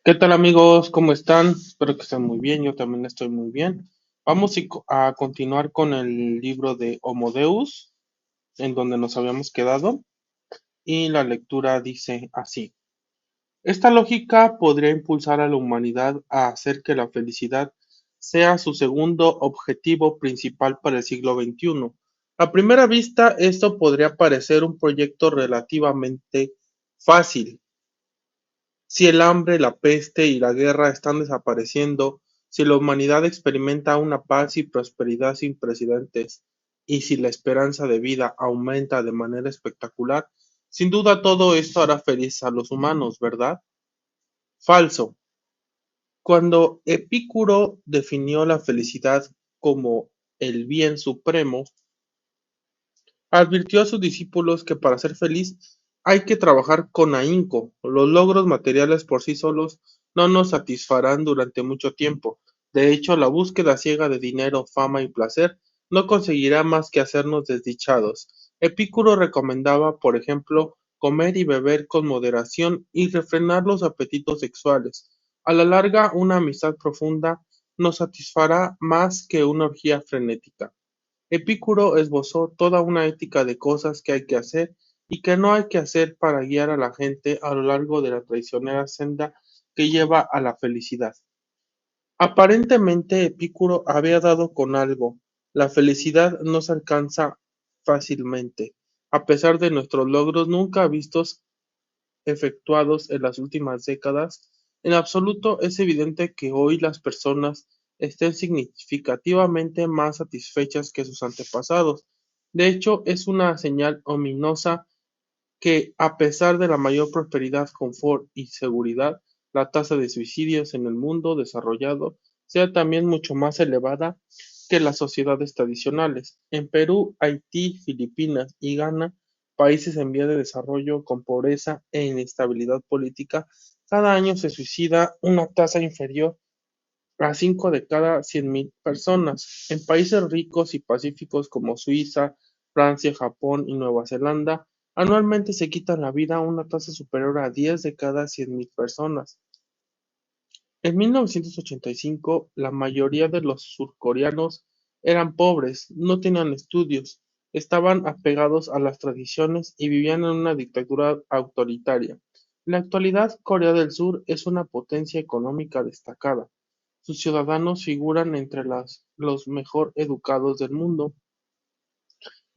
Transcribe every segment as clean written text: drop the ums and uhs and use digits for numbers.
¿Qué tal amigos? ¿Cómo están? Espero que estén muy bien, yo también estoy muy bien. Vamos a continuar con el libro de Homo Deus, en donde nos habíamos quedado, y la lectura dice así. Esta lógica podría impulsar a la humanidad a hacer que la felicidad sea su segundo objetivo principal para el siglo XXI. A primera vista, esto podría parecer un proyecto relativamente fácil. Si el hambre, la peste y la guerra están desapareciendo, si la humanidad experimenta una paz y prosperidad sin precedentes, y si la esperanza de vida aumenta de manera espectacular, sin duda todo esto hará feliz a los humanos, ¿verdad? Falso. Cuando Epicuro definió la felicidad como el bien supremo, advirtió a sus discípulos que para ser feliz hay que trabajar con ahínco. Los logros materiales por sí solos no nos satisfarán durante mucho tiempo. De hecho, la búsqueda ciega de dinero, fama y placer no conseguirá más que hacernos desdichados. Epicuro recomendaba, por ejemplo, comer y beber con moderación y refrenar los apetitos sexuales. A la larga, una amistad profunda nos satisfará más que una orgía frenética. Epicuro esbozó toda una ética de cosas que hay que hacer y que no hay que hacer para guiar a la gente a lo largo de la traicionera senda que lleva a la felicidad. Aparentemente Epicuro había dado con algo: la felicidad no se alcanza fácilmente. A pesar de nuestros logros nunca vistos efectuados en las últimas décadas, en absoluto es evidente que hoy las personas estén significativamente más satisfechas que sus antepasados. De hecho, es una señal ominosa que, a pesar de la mayor prosperidad, confort y seguridad, la tasa de suicidios en el mundo desarrollado sea también mucho más elevada que las sociedades tradicionales. En Perú, Haití, Filipinas y Ghana, países en vías de desarrollo con pobreza e inestabilidad política, cada año se suicida una tasa inferior a 5 de cada 100.000 personas. En países ricos y pacíficos como Suiza, Francia, Japón y Nueva Zelanda, anualmente se quitan la vida una tasa superior a 10 de cada 100.000 personas. En 1985, la mayoría de los surcoreanos eran pobres, no tenían estudios, estaban apegados a las tradiciones y vivían en una dictadura autoritaria. En la actualidad, Corea del Sur es una potencia económica destacada. Sus ciudadanos figuran entre los mejor educados del mundo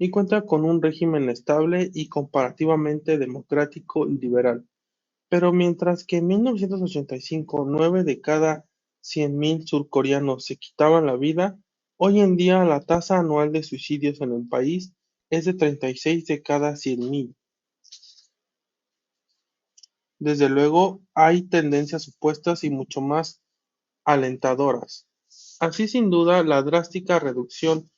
y cuenta con un régimen estable y comparativamente democrático y liberal. Pero mientras que en 1985 9 de cada 100.000 surcoreanos se quitaban la vida, hoy en día la tasa anual de suicidios en el país es de 36 de cada 100.000. Desde luego, hay tendencias opuestas y mucho más alentadoras. Así, sin duda, la drástica reducción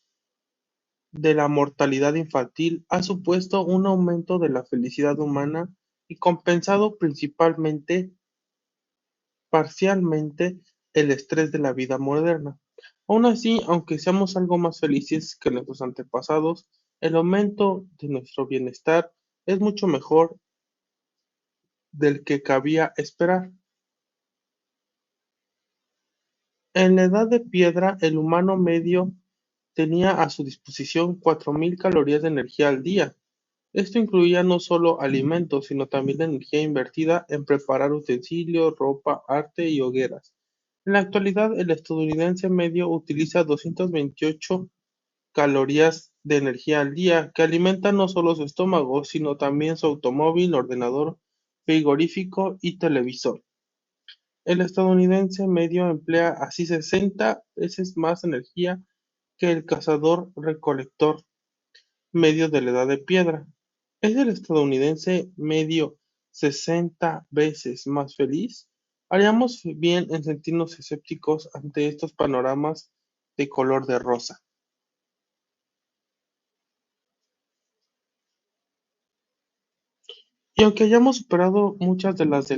de la mortalidad infantil ha supuesto un aumento de la felicidad humana y compensado principalmente parcialmente el estrés de la vida moderna. Aun así, aunque seamos algo más felices que nuestros antepasados, el aumento de nuestro bienestar es mucho mejor del que cabía esperar. En la Edad de Piedra, el humano medio tenía a su disposición 4.000 calorías de energía al día. Esto incluía no solo alimentos, sino también la energía invertida en preparar utensilios, ropa, arte y hogueras. En la actualidad, el estadounidense medio utiliza 228 calorías de energía al día, que alimentan no solo su estómago, sino también su automóvil, ordenador, frigorífico y televisor. El estadounidense medio emplea así 60 veces más energía que el cazador-recolector medio de la Edad de Piedra. ¿Es el estadounidense medio 60 veces más feliz? Haríamos bien en sentirnos escépticos ante estos panoramas de color de rosa. Y aunque hayamos superado muchas de las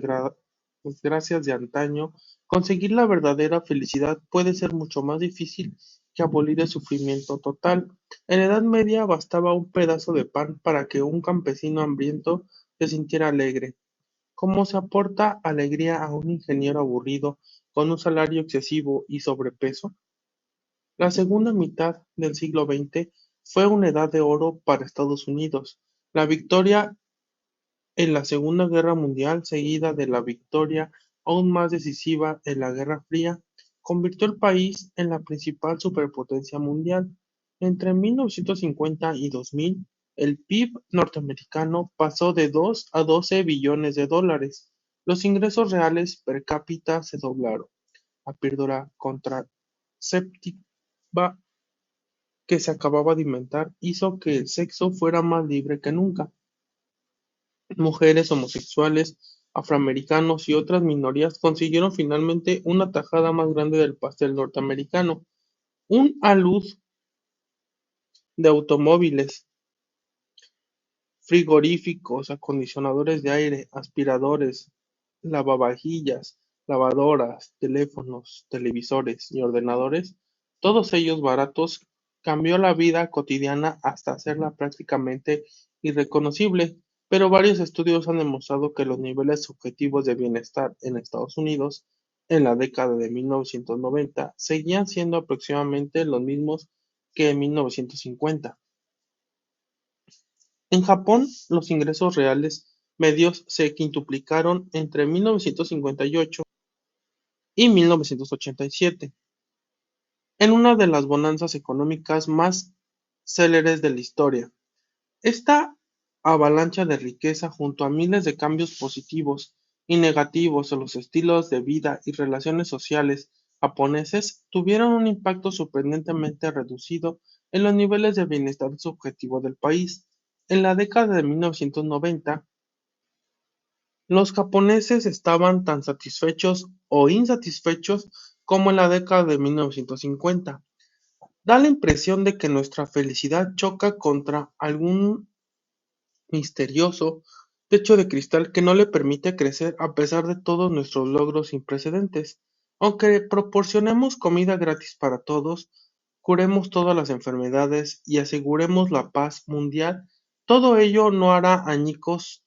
desgracias de antaño, conseguir la verdadera felicidad puede ser mucho más difícil que abolir el sufrimiento total. En la Edad Media bastaba un pedazo de pan para que un campesino hambriento se sintiera alegre. como se aporta alegría a un ingeniero aburrido con un salario excesivo y sobrepeso. La segunda mitad del siglo XX fue una edad de oro para Estados Unidos. La victoria en la Segunda Guerra Mundial, seguida de la victoria aún más decisiva en la Guerra Fría, convirtió al país en la principal superpotencia mundial. Entre 1950 y 2000, el PIB norteamericano pasó de 2 a 12 billones de dólares. Los ingresos reales per cápita se doblaron. La píldora contraceptiva que se acababa de inventar hizo que el sexo fuera más libre que nunca. Mujeres, homosexuales, afroamericanos y otras minorías consiguieron finalmente una tajada más grande del pastel norteamericano, un alud de automóviles, frigoríficos, acondicionadores de aire, aspiradores, lavavajillas, lavadoras, teléfonos, televisores y ordenadores, todos ellos baratos, cambió la vida cotidiana hasta hacerla prácticamente irreconocible, pero varios estudios han demostrado que los niveles objetivos de bienestar en Estados Unidos en la década de 1990 seguían siendo aproximadamente los mismos que en 1950. En Japón, los ingresos reales medios se quintuplicaron entre 1958 y 1987, en una de las bonanzas económicas más céleres de la historia. Esta avalancha de riqueza, junto a miles de cambios positivos y negativos en los estilos de vida y relaciones sociales japoneses, tuvieron un impacto sorprendentemente reducido en los niveles de bienestar subjetivo del país. En la década de 1990, los japoneses estaban tan satisfechos o insatisfechos como en la década de 1950. Da la impresión de que nuestra felicidad choca contra algún misterioso techo de cristal que no le permite crecer a pesar de todos nuestros logros sin precedentes. Aunque proporcionemos comida gratis para todos, curemos todas las enfermedades y aseguremos la paz mundial, todo ello no hará añicos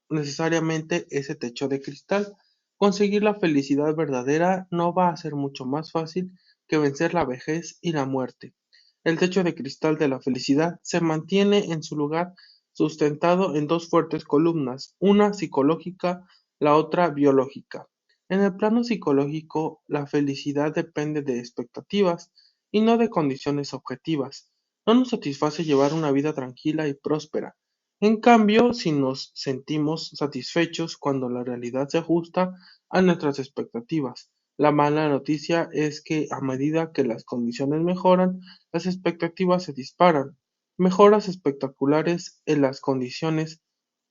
necesariamente ese techo de cristal. Conseguir la felicidad verdadera no va a ser mucho más fácil que vencer la vejez y la muerte. El techo de cristal de la felicidad se mantiene en su lugar sustentado en dos fuertes columnas, una psicológica, la otra biológica. En el plano psicológico, la felicidad depende de expectativas y no de condiciones objetivas. No nos satisface llevar una vida tranquila y próspera. En cambio, si nos sentimos satisfechos cuando la realidad se ajusta a nuestras expectativas, la mala noticia es que a medida que las condiciones mejoran, las expectativas se disparan. Mejoras espectaculares en las condiciones,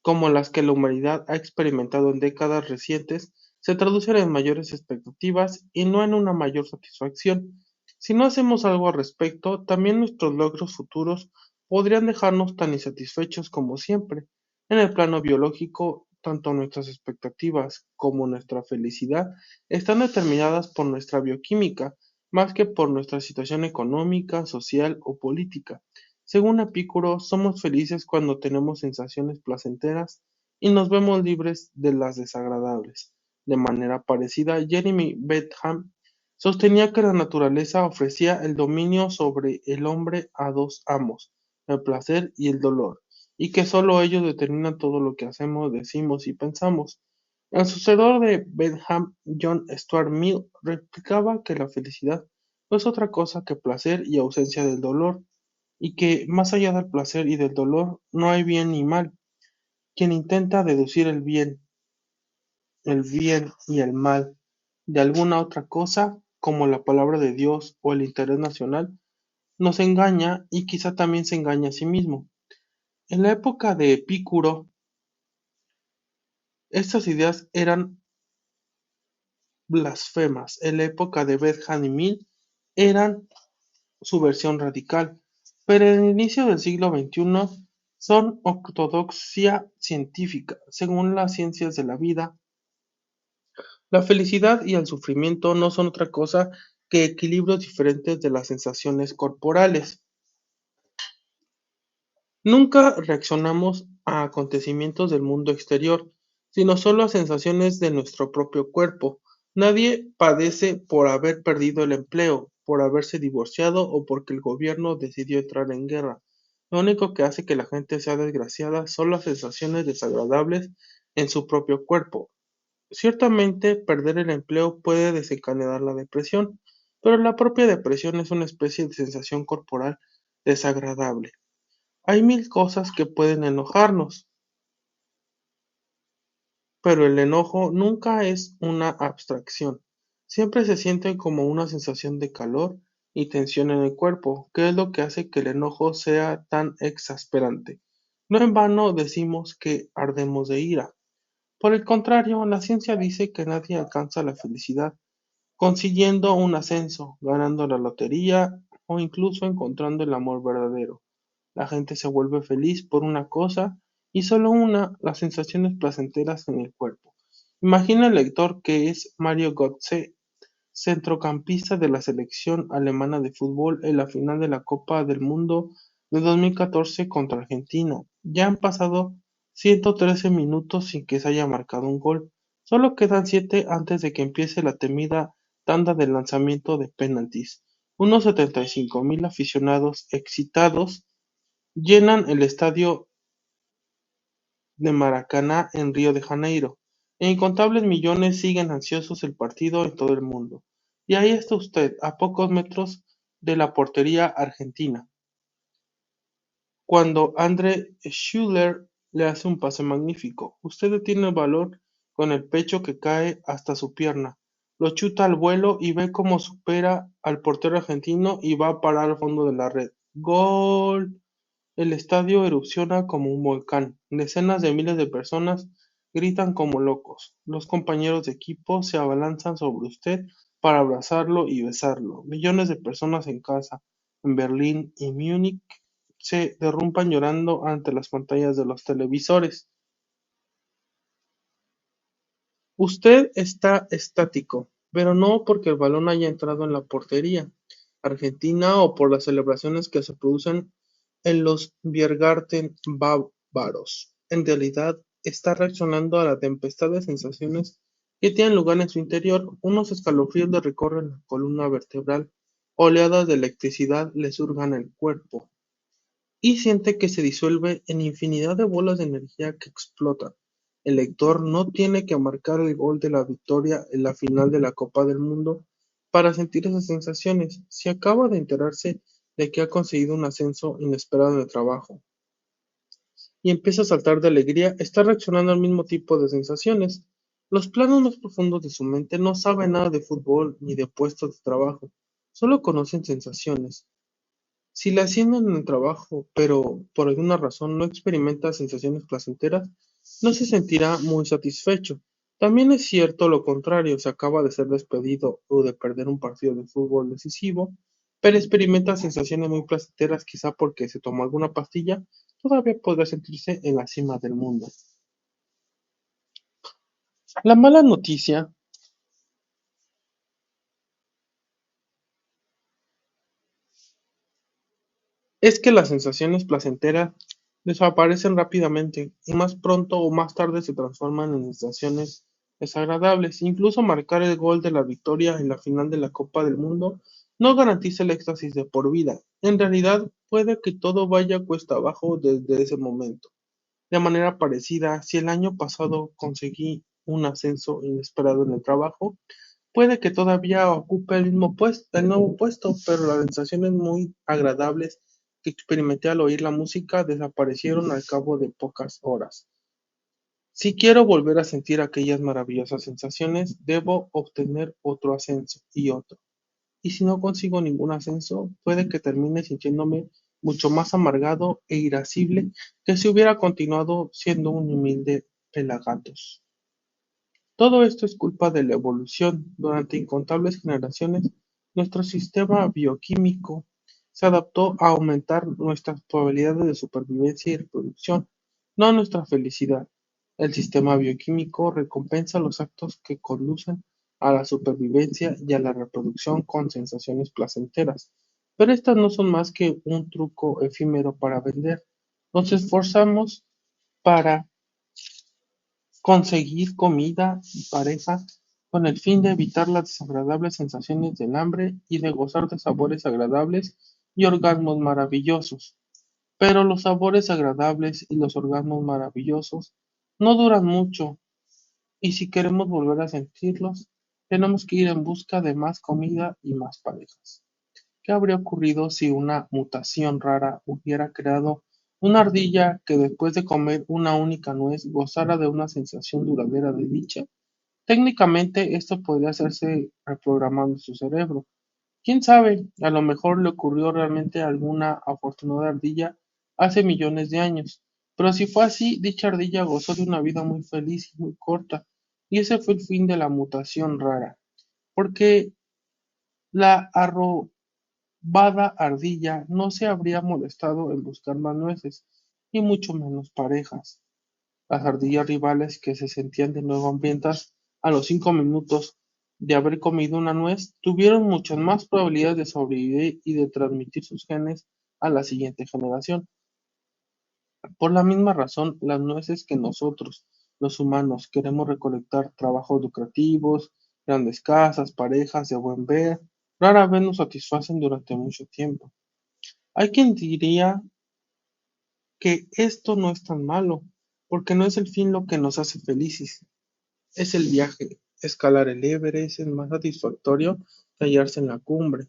como las que la humanidad ha experimentado en décadas recientes, se traducen en mayores expectativas y no en una mayor satisfacción. Si no hacemos algo al respecto, también nuestros logros futuros podrían dejarnos tan insatisfechos como siempre. En el plano biológico, tanto nuestras expectativas como nuestra felicidad están determinadas por nuestra bioquímica, más que por nuestra situación económica, social o política. Según Epicuro, somos felices cuando tenemos sensaciones placenteras y nos vemos libres de las desagradables. De manera parecida, Jeremy Bentham sostenía que la naturaleza ofrecía el dominio sobre el hombre a dos amos, el placer y el dolor, y que sólo ellos determinan todo lo que hacemos, decimos y pensamos. El sucesor de Bentham, John Stuart Mill, replicaba que la felicidad no es otra cosa que placer y ausencia del dolor, y que, más allá del placer y del dolor, no hay bien ni mal. Quien intenta deducir el bien y el mal de alguna otra cosa, como la palabra de Dios o el interés nacional, nos engaña y quizá también se engaña a sí mismo. En la época de Epicuro, estas ideas eran blasfemas. En la época de Bentham y Mill eran su versión radical, pero en el inicio del siglo XXI son ortodoxia científica. Según las ciencias de la vida, la felicidad y el sufrimiento no son otra cosa que equilibrios diferentes de las sensaciones corporales. Nunca reaccionamos a acontecimientos del mundo exterior, sino solo a sensaciones de nuestro propio cuerpo. Nadie padece por haber perdido el empleo, por haberse divorciado o porque el gobierno decidió entrar en guerra. Lo único que hace que la gente sea desgraciada son las sensaciones desagradables en su propio cuerpo. Ciertamente, perder el empleo puede desencadenar la depresión, pero la propia depresión es una especie de sensación corporal desagradable. Hay mil cosas que pueden enojarnos, pero el enojo nunca es una abstracción. Siempre se siente como una sensación de calor y tensión en el cuerpo, que es lo que hace que el enojo sea tan exasperante. No en vano decimos que ardemos de ira. Por el contrario, la ciencia dice que nadie alcanza la felicidad consiguiendo un ascenso, ganando la lotería o incluso encontrando el amor verdadero. La gente se vuelve feliz por una cosa y solo una, las sensaciones placenteras en el cuerpo. Imagina el lector que es Mario Götze, centrocampista de la selección alemana de fútbol en la final de la Copa del Mundo de 2014 contra Argentina. Ya han pasado 113 minutos sin que se haya marcado un gol. Solo quedan 7 antes de que empiece la temida tanda de lanzamiento de penaltis. Unos 75,000 aficionados excitados llenan el estadio de Maracaná en Río de Janeiro, e incontables millones siguen ansiosos el partido en todo el mundo. Y ahí está usted, a pocos metros de la portería argentina, cuando André Schürrle le hace un pase magnífico. Usted detiene el valor con el pecho que cae hasta su pierna, lo chuta al vuelo y ve cómo supera al portero argentino y va a parar al fondo de la red. ¡Gol! El estadio erupciona como un volcán, decenas de miles de personas gritan como locos, los compañeros de equipo se abalanzan sobre usted para abrazarlo y besarlo, millones de personas en casa, en Berlín y Múnich se derrumban llorando ante las pantallas de los televisores. Usted está estático, pero no porque el balón haya entrado en la portería argentina o por las celebraciones que se producen en los Biergarten bávaros. En realidad, está reaccionando a la tempestad de sensaciones que tienen lugar en su interior. Unos escalofríos le recorren la columna vertebral, oleadas de electricidad le surgan el cuerpo y siente que se disuelve en infinidad de bolas de energía que explotan. El lector no tiene que marcar el gol de la victoria en la final de la Copa del Mundo para sentir esas sensaciones. Si acaba de enterarse de que ha conseguido un ascenso inesperado en el trabajo y empieza a saltar de alegría, está reaccionando al mismo tipo de sensaciones. Los planos más profundos de su mente no saben nada de fútbol ni de puestos de trabajo, solo conocen sensaciones. Si le ascienden en el trabajo, pero por alguna razón no experimenta sensaciones placenteras, no se sentirá muy satisfecho. También es cierto lo contrario, se acaba de ser despedido o de perder un partido de fútbol decisivo, pero experimenta sensaciones muy placenteras quizá porque se tomó alguna pastilla, todavía podrá sentirse en la cima del mundo. La mala noticia es que las sensaciones placenteras desaparecen rápidamente y más pronto o más tarde se transforman en sensaciones desagradables. Incluso marcar el gol de la victoria en la final de la Copa del Mundo no garantiza el éxtasis de por vida. En realidad, puede que todo vaya cuesta abajo desde ese momento. De manera parecida, si el año pasado conseguí un ascenso inesperado en el trabajo, puede que todavía ocupe el mismo puesto, el nuevo puesto, pero las sensaciones muy agradables que experimenté al oír la música desaparecieron al cabo de pocas horas. Si quiero volver a sentir aquellas maravillosas sensaciones, debo obtener otro ascenso y otro. Y si no consigo ningún ascenso, puede que termine sintiéndome mucho más amargado e irascible que si hubiera continuado siendo un humilde pelagatos. Todo esto es culpa de la evolución. Durante incontables generaciones, nuestro sistema bioquímico se adaptó a aumentar nuestras probabilidades de supervivencia y reproducción, no nuestra felicidad. El sistema bioquímico recompensa los actos que conducen a la supervivencia y a la reproducción con sensaciones placenteras, pero estas no son más que un truco efímero para vender. Nos esforzamos para conseguir comida y pareja con el fin de evitar las desagradables sensaciones del hambre y de gozar de sabores agradables y orgasmos maravillosos. Pero los sabores agradables y los orgasmos maravillosos no duran mucho, y si queremos volver a sentirlos, tenemos que ir en busca de más comida y más parejas. ¿Qué habría ocurrido si una mutación rara hubiera creado una ardilla que después de comer una única nuez gozara de una sensación duradera de dicha? Técnicamente esto podría hacerse reprogramando su cerebro. ¿Quién sabe? A lo mejor le ocurrió realmente a alguna afortunada ardilla hace millones de años. Pero si fue así, dicha ardilla gozó de una vida muy feliz y muy corta. Y ese fue el fin de la mutación rara. Porque la arrobada ardilla no se habría molestado en buscar más nueces, y mucho menos parejas. Las ardillas rivales, que se sentían de nuevo hambrientas a los 5 minutos de haber comido una nuez, tuvieron muchas más probabilidades de sobrevivir y de transmitir sus genes a la siguiente generación. Por la misma razón, las nueces que nosotros, los humanos, queremos recolectar, trabajos lucrativos, grandes casas, parejas de buen ver, rara vez nos satisfacen durante mucho tiempo. Hay quien diría que esto no es tan malo, porque no es el fin lo que nos hace felices. Es el viaje. Escalar el Everest es más satisfactorio que hallarse en la cumbre.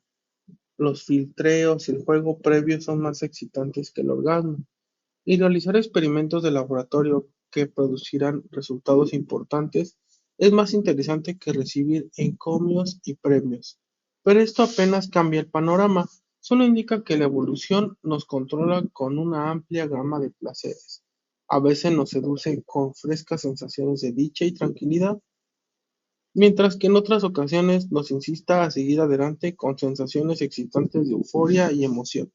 Los filtreos y el juego previo son más excitantes que el orgasmo. Y realizar experimentos de laboratorio que producirán resultados importantes es más interesante que recibir encomios y premios. Pero esto apenas cambia el panorama, solo indica que la evolución nos controla con una amplia gama de placeres. A veces nos seduce con frescas sensaciones de dicha y tranquilidad, mientras que en otras ocasiones nos incita a seguir adelante con sensaciones excitantes de euforia y emoción.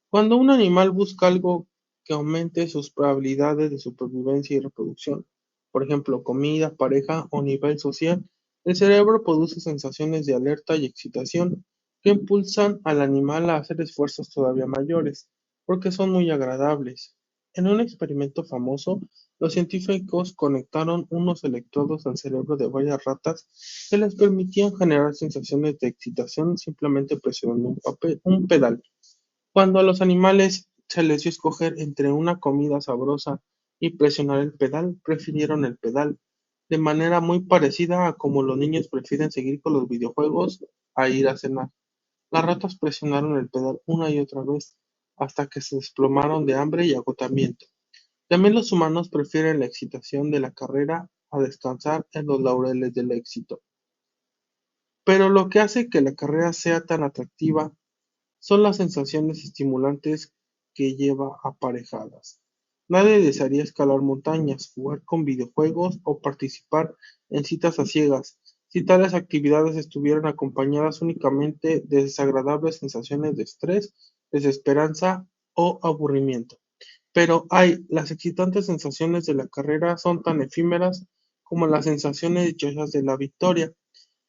Cuando un animal busca algo que aumente sus probabilidades de supervivencia y reproducción, por ejemplo, comida, pareja o nivel social, el cerebro produce sensaciones de alerta y excitación que impulsan al animal a hacer esfuerzos todavía mayores, porque son muy agradables. En un experimento famoso, los científicos conectaron unos electrodos al cerebro de varias ratas que les permitían generar sensaciones de excitación simplemente presionando un pedal. Cuando a los animales se les dio escoger entre una comida sabrosa y presionar el pedal, prefirieron el pedal, de manera muy parecida a como los niños prefieren seguir con los videojuegos a ir a cenar. Las ratas presionaron el pedal una y otra vez, hasta que se desplomaron de hambre y agotamiento. También los humanos prefieren la excitación de la carrera a descansar en los laureles del éxito. Pero lo que hace que la carrera sea tan atractiva son las sensaciones estimulantes que lleva aparejadas. Nadie desearía escalar montañas, jugar con videojuegos o participar en citas a ciegas si tales actividades estuvieran acompañadas únicamente de desagradables sensaciones de estrés, desesperanza o aburrimiento. Pero las excitantes sensaciones de la carrera son tan efímeras como las sensaciones dichosas de la victoria.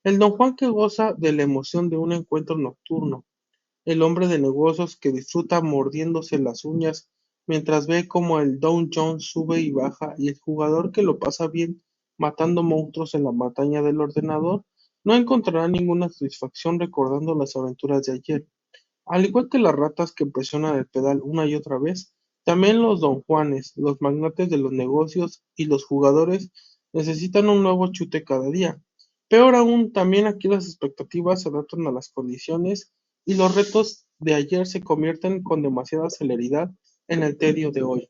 El Don Juan que goza de la emoción de un encuentro nocturno, el hombre de negocios que disfruta mordiéndose las uñas mientras ve cómo el Dow Jones sube y baja, y el jugador que lo pasa bien matando monstruos en la montaña del ordenador, no encontrará ninguna satisfacción recordando las aventuras de ayer. Al igual que las ratas que presionan el pedal una y otra vez, también los Don Juanes, los magnates de los negocios y los jugadores necesitan un nuevo chute cada día. Peor aún, también aquí las expectativas se adaptan a las condiciones y los retos de ayer se convierten con demasiada celeridad en el tedio de hoy.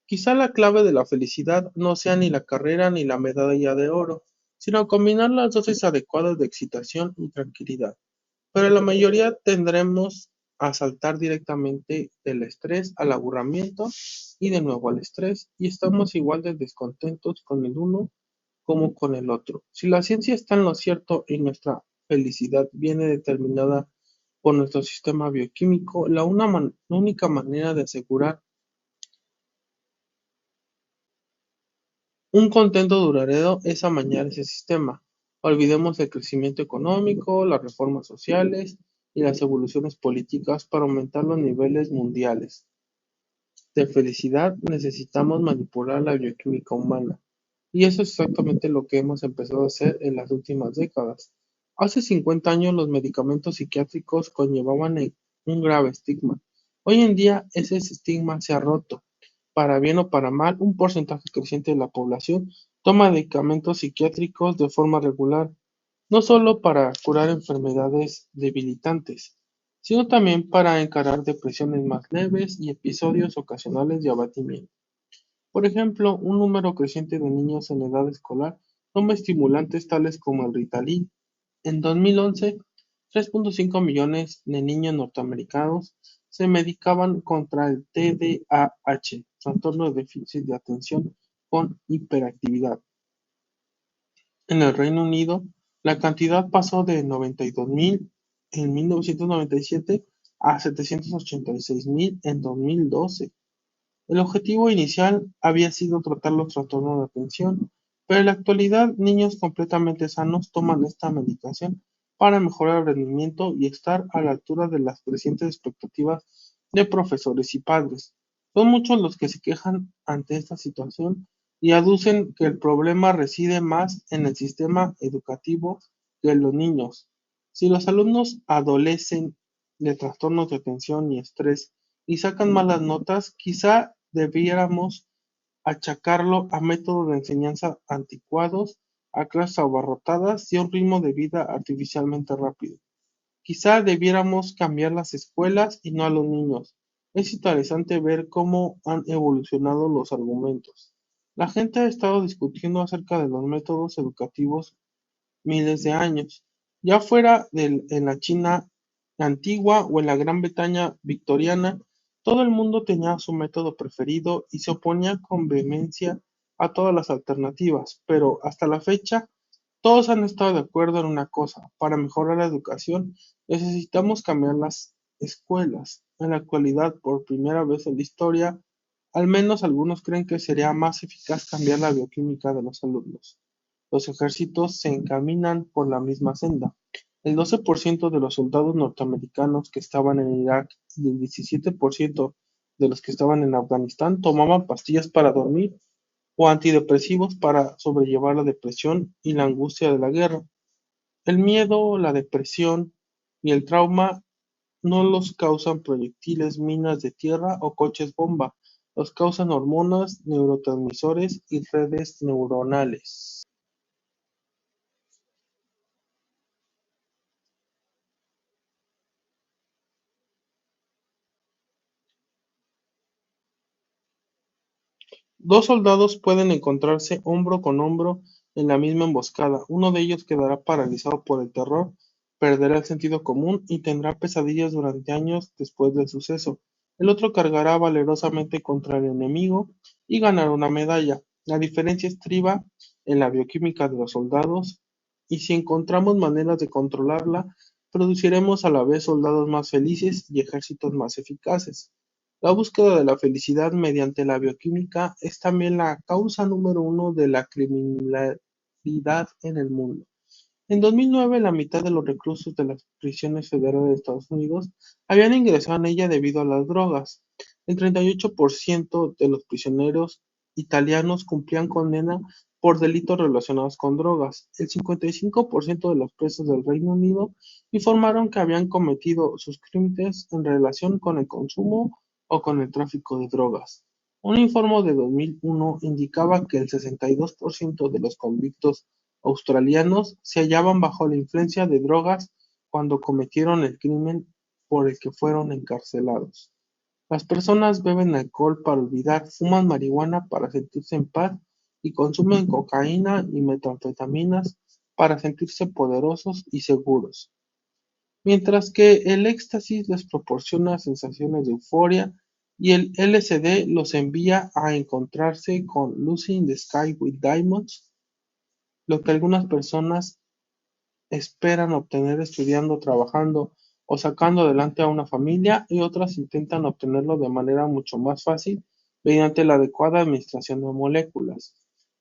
Quizá la clave de la felicidad no sea ni la carrera ni la medalla de oro, sino combinar las dosis adecuadas de excitación y tranquilidad. Pero la mayoría tendremos a saltar directamente del estrés al aburrimiento y de nuevo al estrés, y estamos igual de descontentos con el uno como con el otro. Si la ciencia está en lo cierto y nuestra felicidad viene determinada por nuestro sistema bioquímico, la única manera de asegurar un contento duradero es amañar ese sistema. Olvidemos el crecimiento económico, las reformas sociales y las evoluciones políticas para aumentar los niveles mundiales de felicidad. Necesitamos manipular la bioquímica humana. Y eso es exactamente lo que hemos empezado a hacer en las últimas décadas. Hace 50 años los medicamentos psiquiátricos conllevaban un grave estigma. Hoy en día ese estigma se ha roto. Para bien o para mal, un porcentaje creciente de la población toma medicamentos psiquiátricos de forma regular, no solo para curar enfermedades debilitantes, sino también para encarar depresiones más leves y episodios ocasionales de abatimiento. Por ejemplo, un número creciente de niños en edad escolar toma estimulantes tales como el Ritalin. En 2011, 3.5 millones de niños norteamericanos se medicaban contra el TDAH, trastorno de déficit de atención con hiperactividad. En el Reino Unido, la cantidad pasó de 92.000 en 1997 a 786.000 en 2012. El objetivo inicial había sido tratar los trastornos de atención, pero en la actualidad niños completamente sanos toman esta medicación para mejorar el rendimiento y estar a la altura de las crecientes expectativas de profesores y padres. Son muchos los que se quejan ante esta situación y aducen que el problema reside más en el sistema educativo que en los niños. Si los alumnos adolecen de trastornos de atención y estrés y sacan malas notas, quizá debiéramos achacarlo a métodos de enseñanza anticuados, a clases abarrotadas y a un ritmo de vida artificialmente rápido. Quizá debiéramos cambiar las escuelas y no a los niños. Es interesante ver cómo han evolucionado los argumentos. La gente ha estado discutiendo acerca de los métodos educativos miles de años, ya fuera en la China antigua o en la Gran Bretaña victoriana, todo el mundo tenía su método preferido y se oponía con vehemencia a todas las alternativas, pero hasta la fecha todos han estado de acuerdo en una cosa: para mejorar la educación necesitamos cambiar las escuelas. En la actualidad, por primera vez en la historia, al menos algunos creen que sería más eficaz cambiar la bioquímica de los alumnos. Los ejércitos se encaminan por la misma senda. El 12% de los soldados norteamericanos que estaban en Irak y el 17% de los que estaban en Afganistán tomaban pastillas para dormir o antidepresivos para sobrellevar la depresión y la angustia de la guerra. El miedo, la depresión y el trauma no los causan proyectiles, minas de tierra o coches bomba, los causan hormonas, neurotransmisores y redes neuronales. Dos soldados pueden encontrarse hombro con hombro en la misma emboscada. Uno de ellos quedará paralizado por el terror, perderá el sentido común y tendrá pesadillas durante años después del suceso. El otro cargará valerosamente contra el enemigo y ganará una medalla. La diferencia estriba en la bioquímica de los soldados, y si encontramos maneras de controlarla, produciremos a la vez soldados más felices y ejércitos más eficaces. La búsqueda de la felicidad mediante la bioquímica es también la causa número uno de la criminalidad en el mundo. En 2009, la mitad de los reclusos de las prisiones federales de Estados Unidos habían ingresado en ella debido a las drogas. El 38% de los prisioneros italianos cumplían condena por delitos relacionados con drogas. El 55% de los presos del Reino Unido informaron que habían cometido sus crímenes en relación con el consumo o con el tráfico de drogas. Un informe de 2001 indicaba que el 62% de los convictos australianos se hallaban bajo la influencia de drogas cuando cometieron el crimen por el que fueron encarcelados. Las personas beben alcohol para olvidar, fuman marihuana para sentirse en paz y consumen cocaína y metanfetaminas para sentirse poderosos y seguros. Mientras que el éxtasis les proporciona sensaciones de euforia y el LSD los envía a encontrarse con Lucy in the Sky with Diamonds, lo que algunas personas esperan obtener estudiando, trabajando o sacando adelante a una familia, y otras intentan obtenerlo de manera mucho más fácil mediante la adecuada administración de moléculas.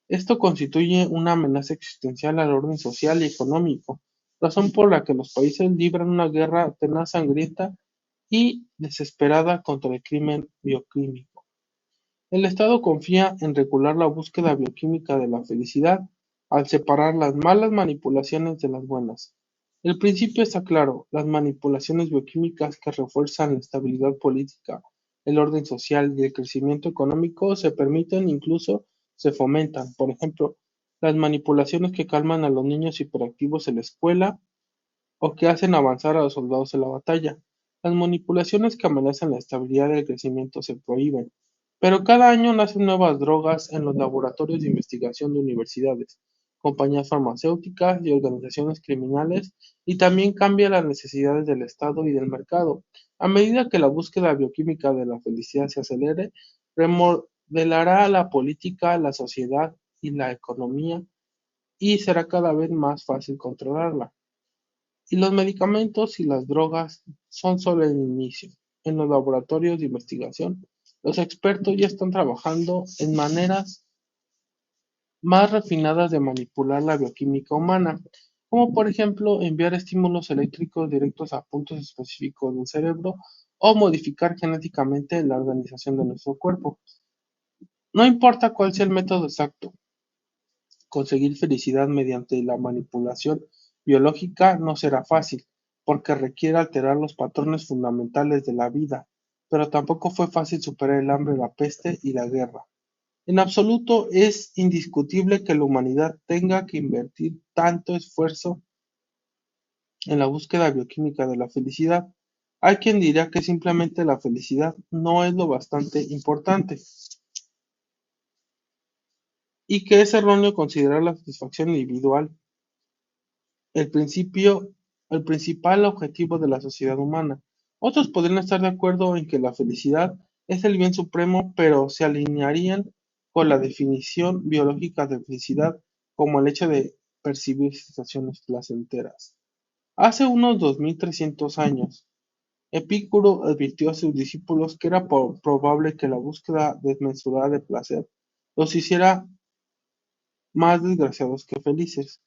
Esto constituye una amenaza existencial al orden social y económico, razón por la que los países libran una guerra tenaz, sangrienta y desesperada contra el crimen bioquímico. El Estado confía en regular la búsqueda bioquímica de la felicidad al separar las malas manipulaciones de las buenas. El principio está claro: las manipulaciones bioquímicas que refuerzan la estabilidad política, el orden social y el crecimiento económico se permiten, incluso se fomentan. Por ejemplo, las manipulaciones que calman a los niños hiperactivos en la escuela o que hacen avanzar a los soldados en la batalla. Las manipulaciones que amenazan la estabilidad y el crecimiento se prohíben, pero cada año nacen nuevas drogas en los laboratorios de investigación de universidades, compañías farmacéuticas y organizaciones criminales, y también cambian las necesidades del Estado y del mercado. A medida que la búsqueda bioquímica de la felicidad se acelere, remodelará la política, la sociedad y la economía, y será cada vez más fácil controlarla. Y los medicamentos y las drogas son solo el inicio. En los laboratorios de investigación, los expertos ya están trabajando en maneras más refinadas de manipular la bioquímica humana, como por ejemplo enviar estímulos eléctricos directos a puntos específicos del cerebro o modificar genéticamente la organización de nuestro cuerpo. No importa cuál sea el método exacto, conseguir felicidad mediante la manipulación biológica no será fácil, porque requiere alterar los patrones fundamentales de la vida, pero tampoco fue fácil superar el hambre, la peste y la guerra. En absoluto es indiscutible que la humanidad tenga que invertir tanto esfuerzo en la búsqueda bioquímica de la felicidad. Hay quien dirá que simplemente la felicidad no es lo bastante importante y que es erróneo considerar la satisfacción individual el principio, el principal objetivo de la sociedad humana. Otros podrían estar de acuerdo en que la felicidad es el bien supremo, pero se alinearían con la definición biológica de felicidad como el hecho de percibir sensaciones placenteras. Hace unos 2300 años, Epicuro advirtió a sus discípulos que era probable que la búsqueda desmesurada de placer los hiciera más desgraciados que felices.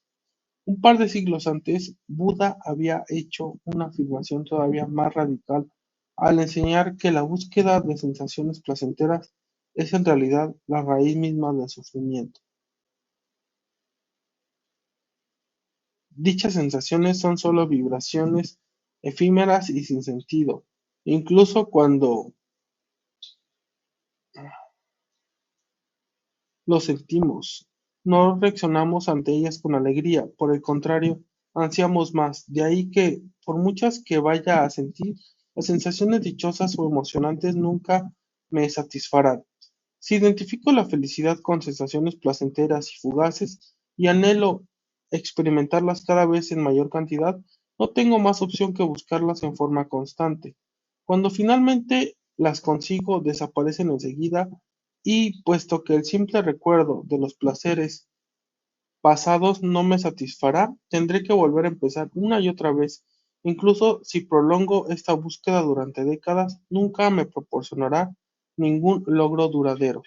Un par de siglos antes, Buda había hecho una afirmación todavía más radical al enseñar que la búsqueda de sensaciones placenteras es en realidad la raíz misma del sufrimiento. Dichas sensaciones son solo vibraciones efímeras y sin sentido. Incluso cuando lo sentimos, no reaccionamos ante ellas con alegría, por el contrario, ansiamos más. De ahí que, por muchas que vaya a sentir, las sensaciones dichosas o emocionantes nunca me satisfarán. Si identifico la felicidad con sensaciones placenteras y fugaces, y anhelo experimentarlas cada vez en mayor cantidad, no tengo más opción que buscarlas en forma constante. Cuando finalmente las consigo, desaparecen enseguida, y puesto que el simple recuerdo de los placeres pasados no me satisfará, tendré que volver a empezar una y otra vez. Incluso si prolongo esta búsqueda durante décadas, nunca me proporcionará ningún logro duradero.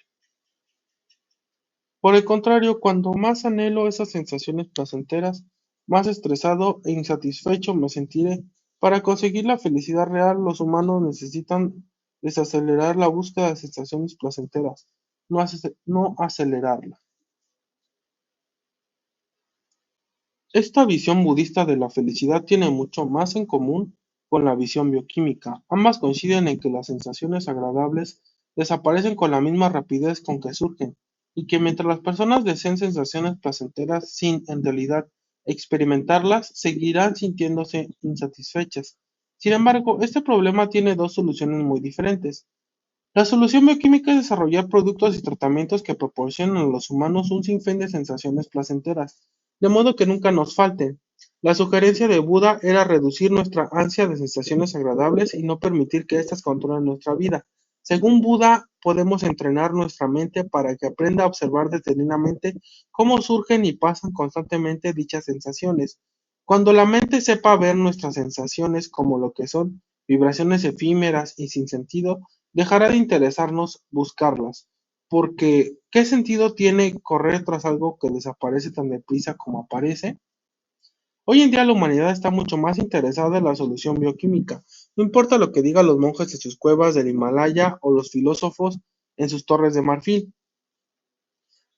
Por el contrario, cuanto más anhelo esas sensaciones placenteras, más estresado e insatisfecho me sentiré. Para conseguir la felicidad real, los humanos necesitan desacelerar la búsqueda de sensaciones placenteras, no acelerarla. Esta visión budista de la felicidad tiene mucho más en común con la visión bioquímica. Ambas coinciden en que las sensaciones agradables desaparecen con la misma rapidez con que surgen, y que mientras las personas deseen sensaciones placenteras sin, en realidad, experimentarlas, seguirán sintiéndose insatisfechas. Sin embargo, este problema tiene dos soluciones muy diferentes. La solución bioquímica es desarrollar productos y tratamientos que proporcionen a los humanos un sinfín de sensaciones placenteras, de modo que nunca nos falten. La sugerencia de Buda era reducir nuestra ansia de sensaciones agradables y no permitir que éstas controlen nuestra vida. Según Buda, podemos entrenar nuestra mente para que aprenda a observar detenidamente cómo surgen y pasan constantemente dichas sensaciones. Cuando la mente sepa ver nuestras sensaciones como lo que son, vibraciones efímeras y sin sentido, dejará de interesarnos buscarlas, porque ¿qué sentido tiene correr tras algo que desaparece tan deprisa como aparece? Hoy en día la humanidad está mucho más interesada en la solución bioquímica. No importa lo que digan los monjes de sus cuevas del Himalaya o los filósofos en sus torres de marfil.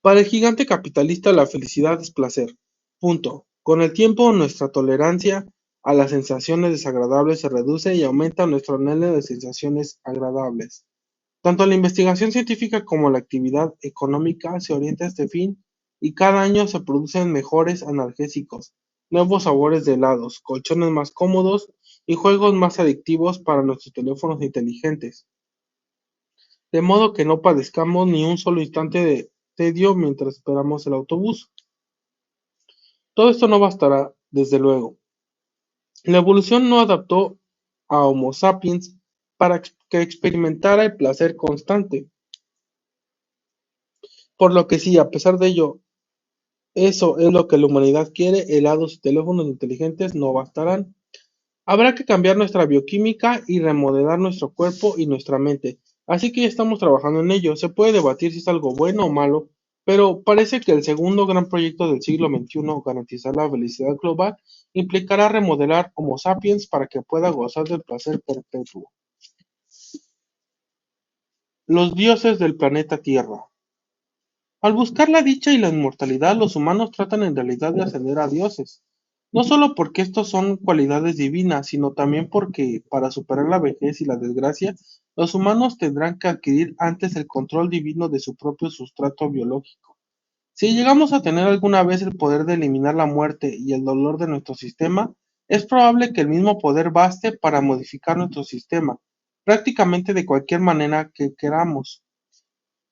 Para el gigante capitalista la felicidad es placer. Punto. Con el tiempo nuestra tolerancia a las sensaciones desagradables se reduce y aumenta nuestro anhelo de sensaciones agradables. Tanto la investigación científica como la actividad económica se orienta a este fin y cada año se producen mejores analgésicos, nuevos sabores de helados, colchones más cómodos y juegos más adictivos para nuestros teléfonos inteligentes, de modo que no padezcamos ni un solo instante de tedio mientras esperamos el autobús. Todo esto no bastará, desde luego. La evolución no adaptó a Homo sapiens para que experimentara el placer constante, por lo que si a pesar de ello eso es lo que la humanidad quiere, helados y teléfonos inteligentes no bastarán. Habrá que cambiar nuestra bioquímica y remodelar nuestro cuerpo y nuestra mente. Así que ya estamos trabajando en ello. Se puede debatir si es algo bueno o malo, pero parece que el segundo gran proyecto del siglo XXI, garantizar la felicidad global, implicará remodelar Homo sapiens para que pueda gozar del placer perpetuo. Los dioses del planeta Tierra. Al buscar la dicha y la inmortalidad, los humanos tratan en realidad de ascender a dioses. No solo porque estos son cualidades divinas, sino también porque, para superar la vejez y la desgracia, los humanos tendrán que adquirir antes el control divino de su propio sustrato biológico. Si llegamos a tener alguna vez el poder de eliminar la muerte y el dolor de nuestro sistema, es probable que el mismo poder baste para modificar nuestro sistema, prácticamente de cualquier manera que queramos,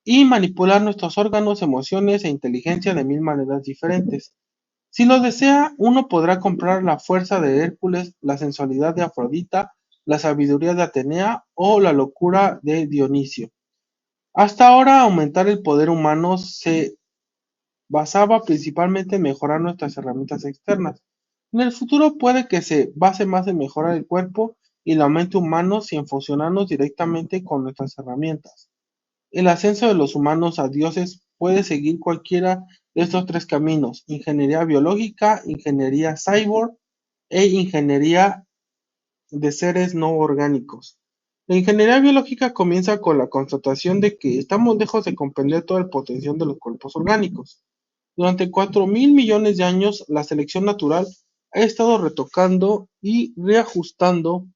y manipular nuestros órganos, emociones e inteligencia de mil maneras diferentes. Si lo desea, uno podrá comprar la fuerza de Hércules, la sensualidad de Afrodita, la sabiduría de Atenea o la locura de Dionisio. Hasta ahora, aumentar el poder humano se basaba principalmente en mejorar nuestras herramientas externas. En el futuro puede que se base más en mejorar el cuerpo y la mente humanos y en fusionarnos directamente con nuestras herramientas. El ascenso de los humanos a dioses puede seguir cualquiera de estos tres caminos: ingeniería biológica, ingeniería cyborg e ingeniería de seres no orgánicos. La ingeniería biológica comienza con la constatación de que estamos lejos de comprender todo el potencial de los cuerpos orgánicos. Durante 4.000 millones de años, la selección natural ha estado retocando y reajustando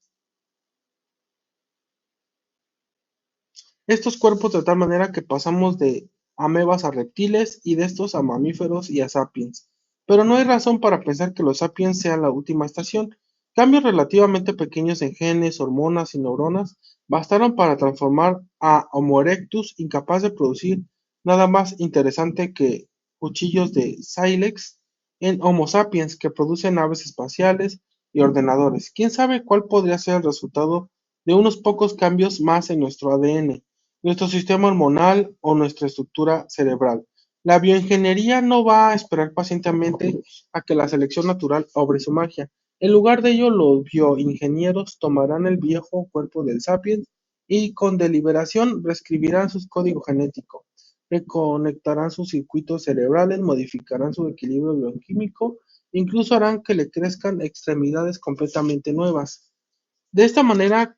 estos cuerpos de tal manera que pasamos de amebas a reptiles y de estos a mamíferos y a sapiens. Pero no hay razón para pensar que los sapiens sean la última estación. Cambios relativamente pequeños en genes, hormonas y neuronas bastaron para transformar a Homo erectus, incapaz de producir nada más interesante que cuchillos de sílex, en Homo sapiens, que produce naves espaciales y ordenadores. ¿Quién sabe cuál podría ser el resultado de unos pocos cambios más en nuestro ADN, nuestro sistema hormonal o nuestra estructura cerebral? La bioingeniería no va a esperar pacientemente a que la selección natural obre su magia. En lugar de ello, los bioingenieros tomarán el viejo cuerpo del sapiens y con deliberación reescribirán su código genético, reconectarán sus circuitos cerebrales, modificarán su equilibrio bioquímico, incluso harán que le crezcan extremidades completamente nuevas. De esta manera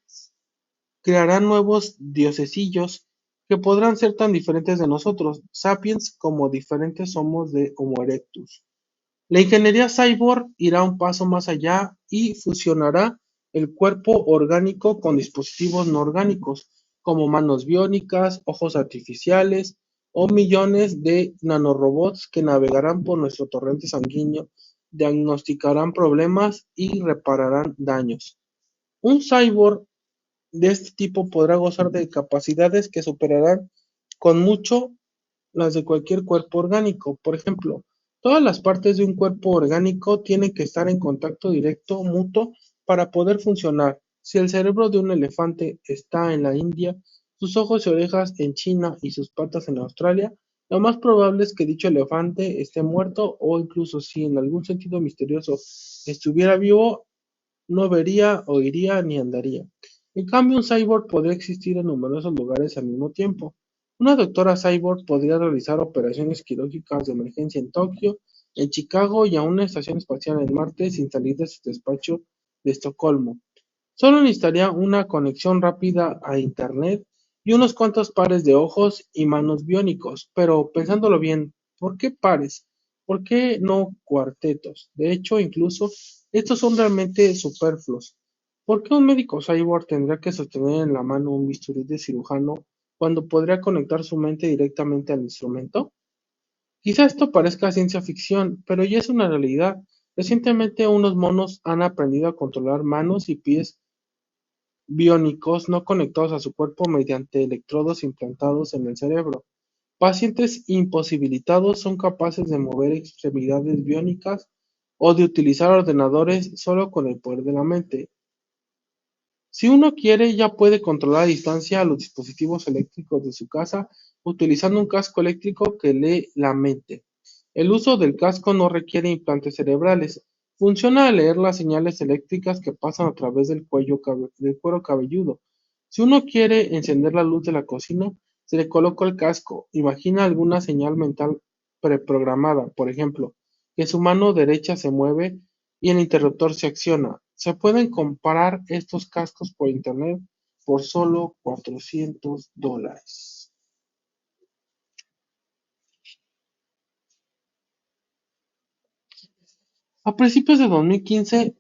crearán nuevos diosesillos que podrán ser tan diferentes de nosotros, sapiens, como diferentes somos de Homo erectus. La ingeniería cyborg irá un paso más allá y fusionará el cuerpo orgánico con dispositivos no orgánicos, como manos biónicas, ojos artificiales o millones de nanorobots que navegarán por nuestro torrente sanguíneo, diagnosticarán problemas y repararán daños. Un cyborg de este tipo podrá gozar de capacidades que superarán con mucho las de cualquier cuerpo orgánico. Por ejemplo, todas las partes de un cuerpo orgánico tienen que estar en contacto directo mutuo para poder funcionar. Si el cerebro de un elefante está en la India, sus ojos y orejas en China y sus patas en Australia, lo más probable es que dicho elefante esté muerto, o incluso si en algún sentido misterioso estuviera vivo, no vería, oiría ni andaría. En cambio, un cyborg podría existir en numerosos lugares al mismo tiempo. Una doctora cyborg podría realizar operaciones quirúrgicas de emergencia en Tokio, en Chicago y a una estación espacial en Marte sin salir de su despacho de Estocolmo. Solo necesitaría una conexión rápida a Internet y unos cuantos pares de ojos y manos biónicos. Pero pensándolo bien, ¿por qué pares? ¿Por qué no cuartetos? De hecho, incluso estos son realmente superfluos. ¿Por qué un médico cyborg tendría que sostener en la mano un bisturí de cirujano cuando podría conectar su mente directamente al instrumento? Quizá esto parezca ciencia ficción, pero ya es una realidad. Recientemente unos monos han aprendido a controlar manos y pies biónicos no conectados a su cuerpo mediante electrodos implantados en el cerebro. Pacientes imposibilitados son capaces de mover extremidades biónicas o de utilizar ordenadores solo con el poder de la mente. Si uno quiere, ya puede controlar a distancia los dispositivos eléctricos de su casa utilizando un casco eléctrico que lee la mente. El uso del casco no requiere implantes cerebrales. Funciona al leer las señales eléctricas que pasan a través del cuero cabelludo. Si uno quiere encender la luz de la cocina, se le coloca el casco. Imagina alguna señal mental preprogramada, por ejemplo, que su mano derecha se mueve y el interruptor se acciona. Se pueden comprar estos cascos por internet por solo $400. A principios de 2015,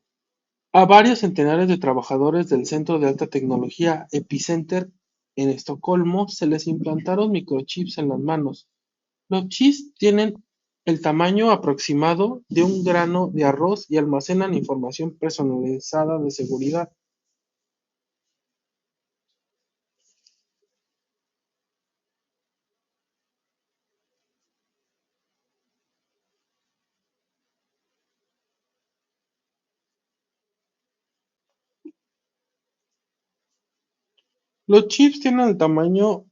a varios centenares de trabajadores del Centro de Alta Tecnología Epicenter en Estocolmo se les implantaron microchips en las manos. Los chips tienen el tamaño aproximado de un grano de arroz y almacenan información personalizada de seguridad. Los chips tienen el tamaño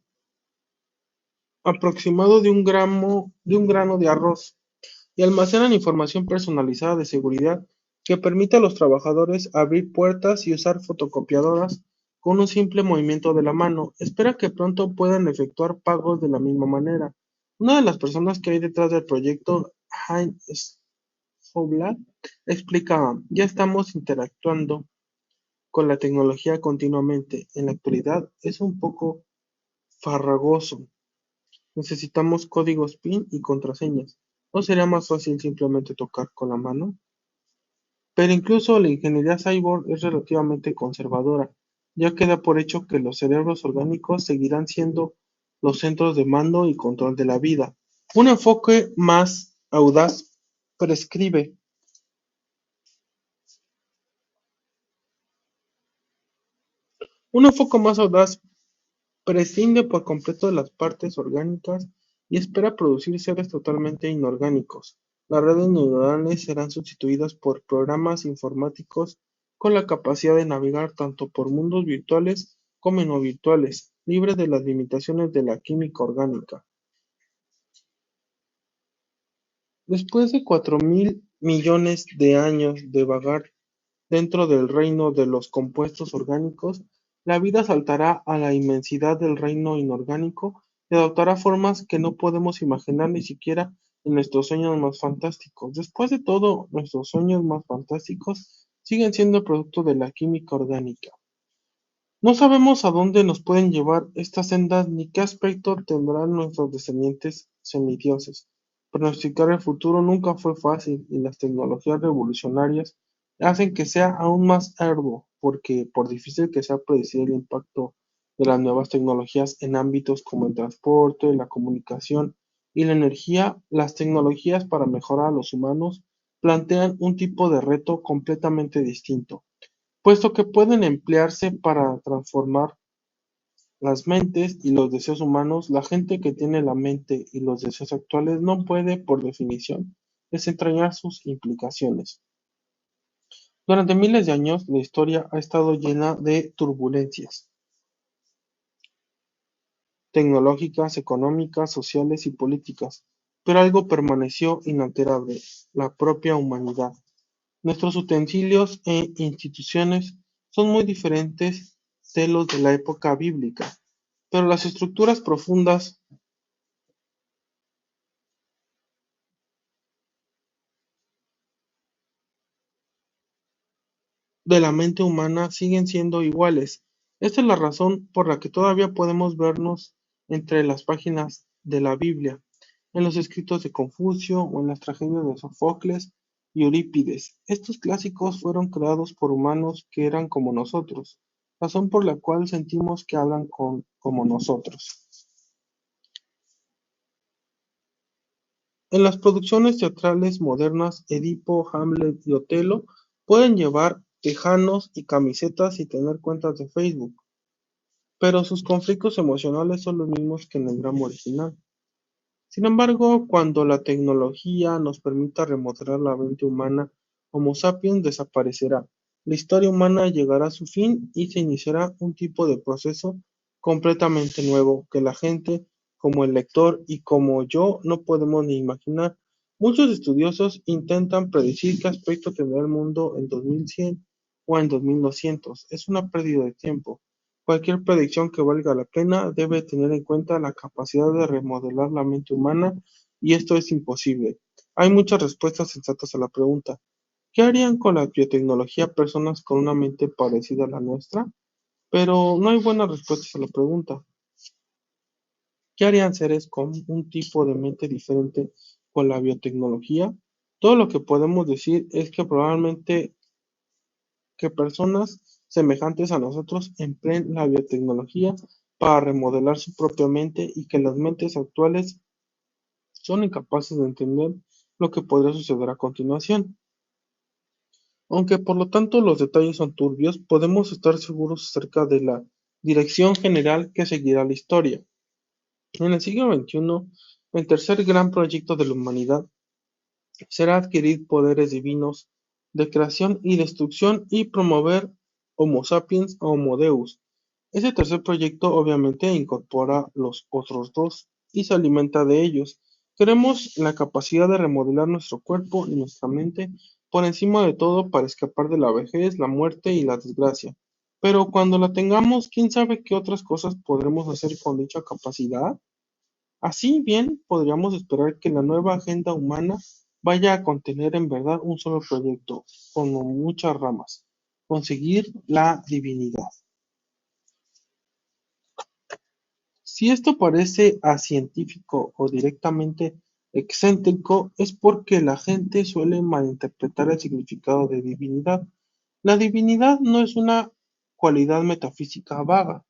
aproximado de un grano de arroz y almacenan información personalizada de seguridad que permite a los trabajadores abrir puertas y usar fotocopiadoras con un simple movimiento de la mano. Espera que pronto puedan efectuar pagos de la misma manera. Una de las personas que hay detrás del proyecto, Heinz Hoblat, explica: ya estamos interactuando con la tecnología continuamente. En la actualidad es un poco farragoso. Necesitamos códigos PIN y contraseñas. ¿No sería más fácil simplemente tocar con la mano? Pero incluso la ingeniería cyborg es relativamente conservadora. Ya queda por hecho que los cerebros orgánicos seguirán siendo los centros de mando y control de la vida. Un enfoque más audaz prescribe un enfoque más audaz prescinde por completo de las partes orgánicas y espera producir seres totalmente inorgánicos. Las redes neuronales serán sustituidas por programas informáticos con la capacidad de navegar tanto por mundos virtuales como no virtuales, libres de las limitaciones de la química orgánica. Después de 4.000 millones de años de vagar dentro del reino de los compuestos orgánicos, la vida saltará a la inmensidad del reino inorgánico y adoptará formas que no podemos imaginar ni siquiera en nuestros sueños más fantásticos. Después de todo, nuestros sueños más fantásticos siguen siendo producto de la química orgánica. No sabemos a dónde nos pueden llevar estas sendas ni qué aspecto tendrán nuestros descendientes semidioses. Pronosticar el futuro nunca fue fácil y las tecnologías revolucionarias hacen que sea aún más arduo, porque por difícil que sea predecir el impacto de las nuevas tecnologías en ámbitos como el transporte, la comunicación y la energía, las tecnologías para mejorar a los humanos plantean un tipo de reto completamente distinto. Puesto que pueden emplearse para transformar las mentes y los deseos humanos, la gente que tiene la mente y los deseos actuales no puede, por definición, desentrañar sus implicaciones. Durante miles de años, la historia ha estado llena de turbulencias tecnológicas, económicas, sociales y políticas, pero algo permaneció inalterable: la propia humanidad. Nuestros utensilios e instituciones son muy diferentes de los de la época bíblica, pero las estructuras profundas de la mente humana siguen siendo iguales. Esta es la razón por la que todavía podemos vernos entre las páginas de la Biblia, en los escritos de Confucio o en las tragedias de Sófocles y Eurípides. Estos clásicos fueron creados por humanos que eran como nosotros, razón por la cual sentimos que hablan como nosotros. En las producciones teatrales modernas, Edipo, Hamlet y Otelo pueden llevar tejanos y camisetas y tener cuentas de Facebook, pero sus conflictos emocionales son los mismos que en el drama original. Sin embargo, cuando la tecnología nos permita remodelar la mente humana, Homo sapiens desaparecerá, la historia humana llegará a su fin y se iniciará un tipo de proceso completamente nuevo que la gente, como el lector y como yo, no podemos ni imaginar. Muchos estudiosos intentan predecir qué aspecto tendrá el mundo en 2100 o en 2200. Es una pérdida de tiempo. Cualquier predicción que valga la pena debe tener en cuenta la capacidad de remodelar la mente humana, y esto es imposible. Hay muchas respuestas sensatas a la pregunta: ¿qué harían con la biotecnología personas con una mente parecida a la nuestra? Pero no hay buenas respuestas a la pregunta: ¿qué harían seres con un tipo de mente diferente con la biotecnología? Todo lo que podemos decir es que probablemente que personas semejantes a nosotros empleen la biotecnología para remodelar su propia mente, y que las mentes actuales son incapaces de entender lo que podría suceder a continuación. Aunque por lo tanto los detalles son turbios, podemos estar seguros acerca de la dirección general que seguirá la historia. En el siglo XXI, el tercer gran proyecto de la humanidad será adquirir poderes divinos de creación y destrucción y promover Homo sapiens o Homo Deus. Ese tercer proyecto obviamente incorpora los otros dos y se alimenta de ellos. Queremos la capacidad de remodelar nuestro cuerpo y nuestra mente por encima de todo para escapar de la vejez, la muerte y la desgracia. Pero cuando la tengamos, ¿quién sabe qué otras cosas podremos hacer con dicha capacidad? Así bien, podríamos esperar que la nueva agenda humana vaya a contener en verdad un solo proyecto, con muchas ramas: conseguir la divinidad. Si esto parece acientífico o directamente excéntrico, es porque la gente suele malinterpretar el significado de divinidad. La divinidad no es una cualidad metafísica vaga,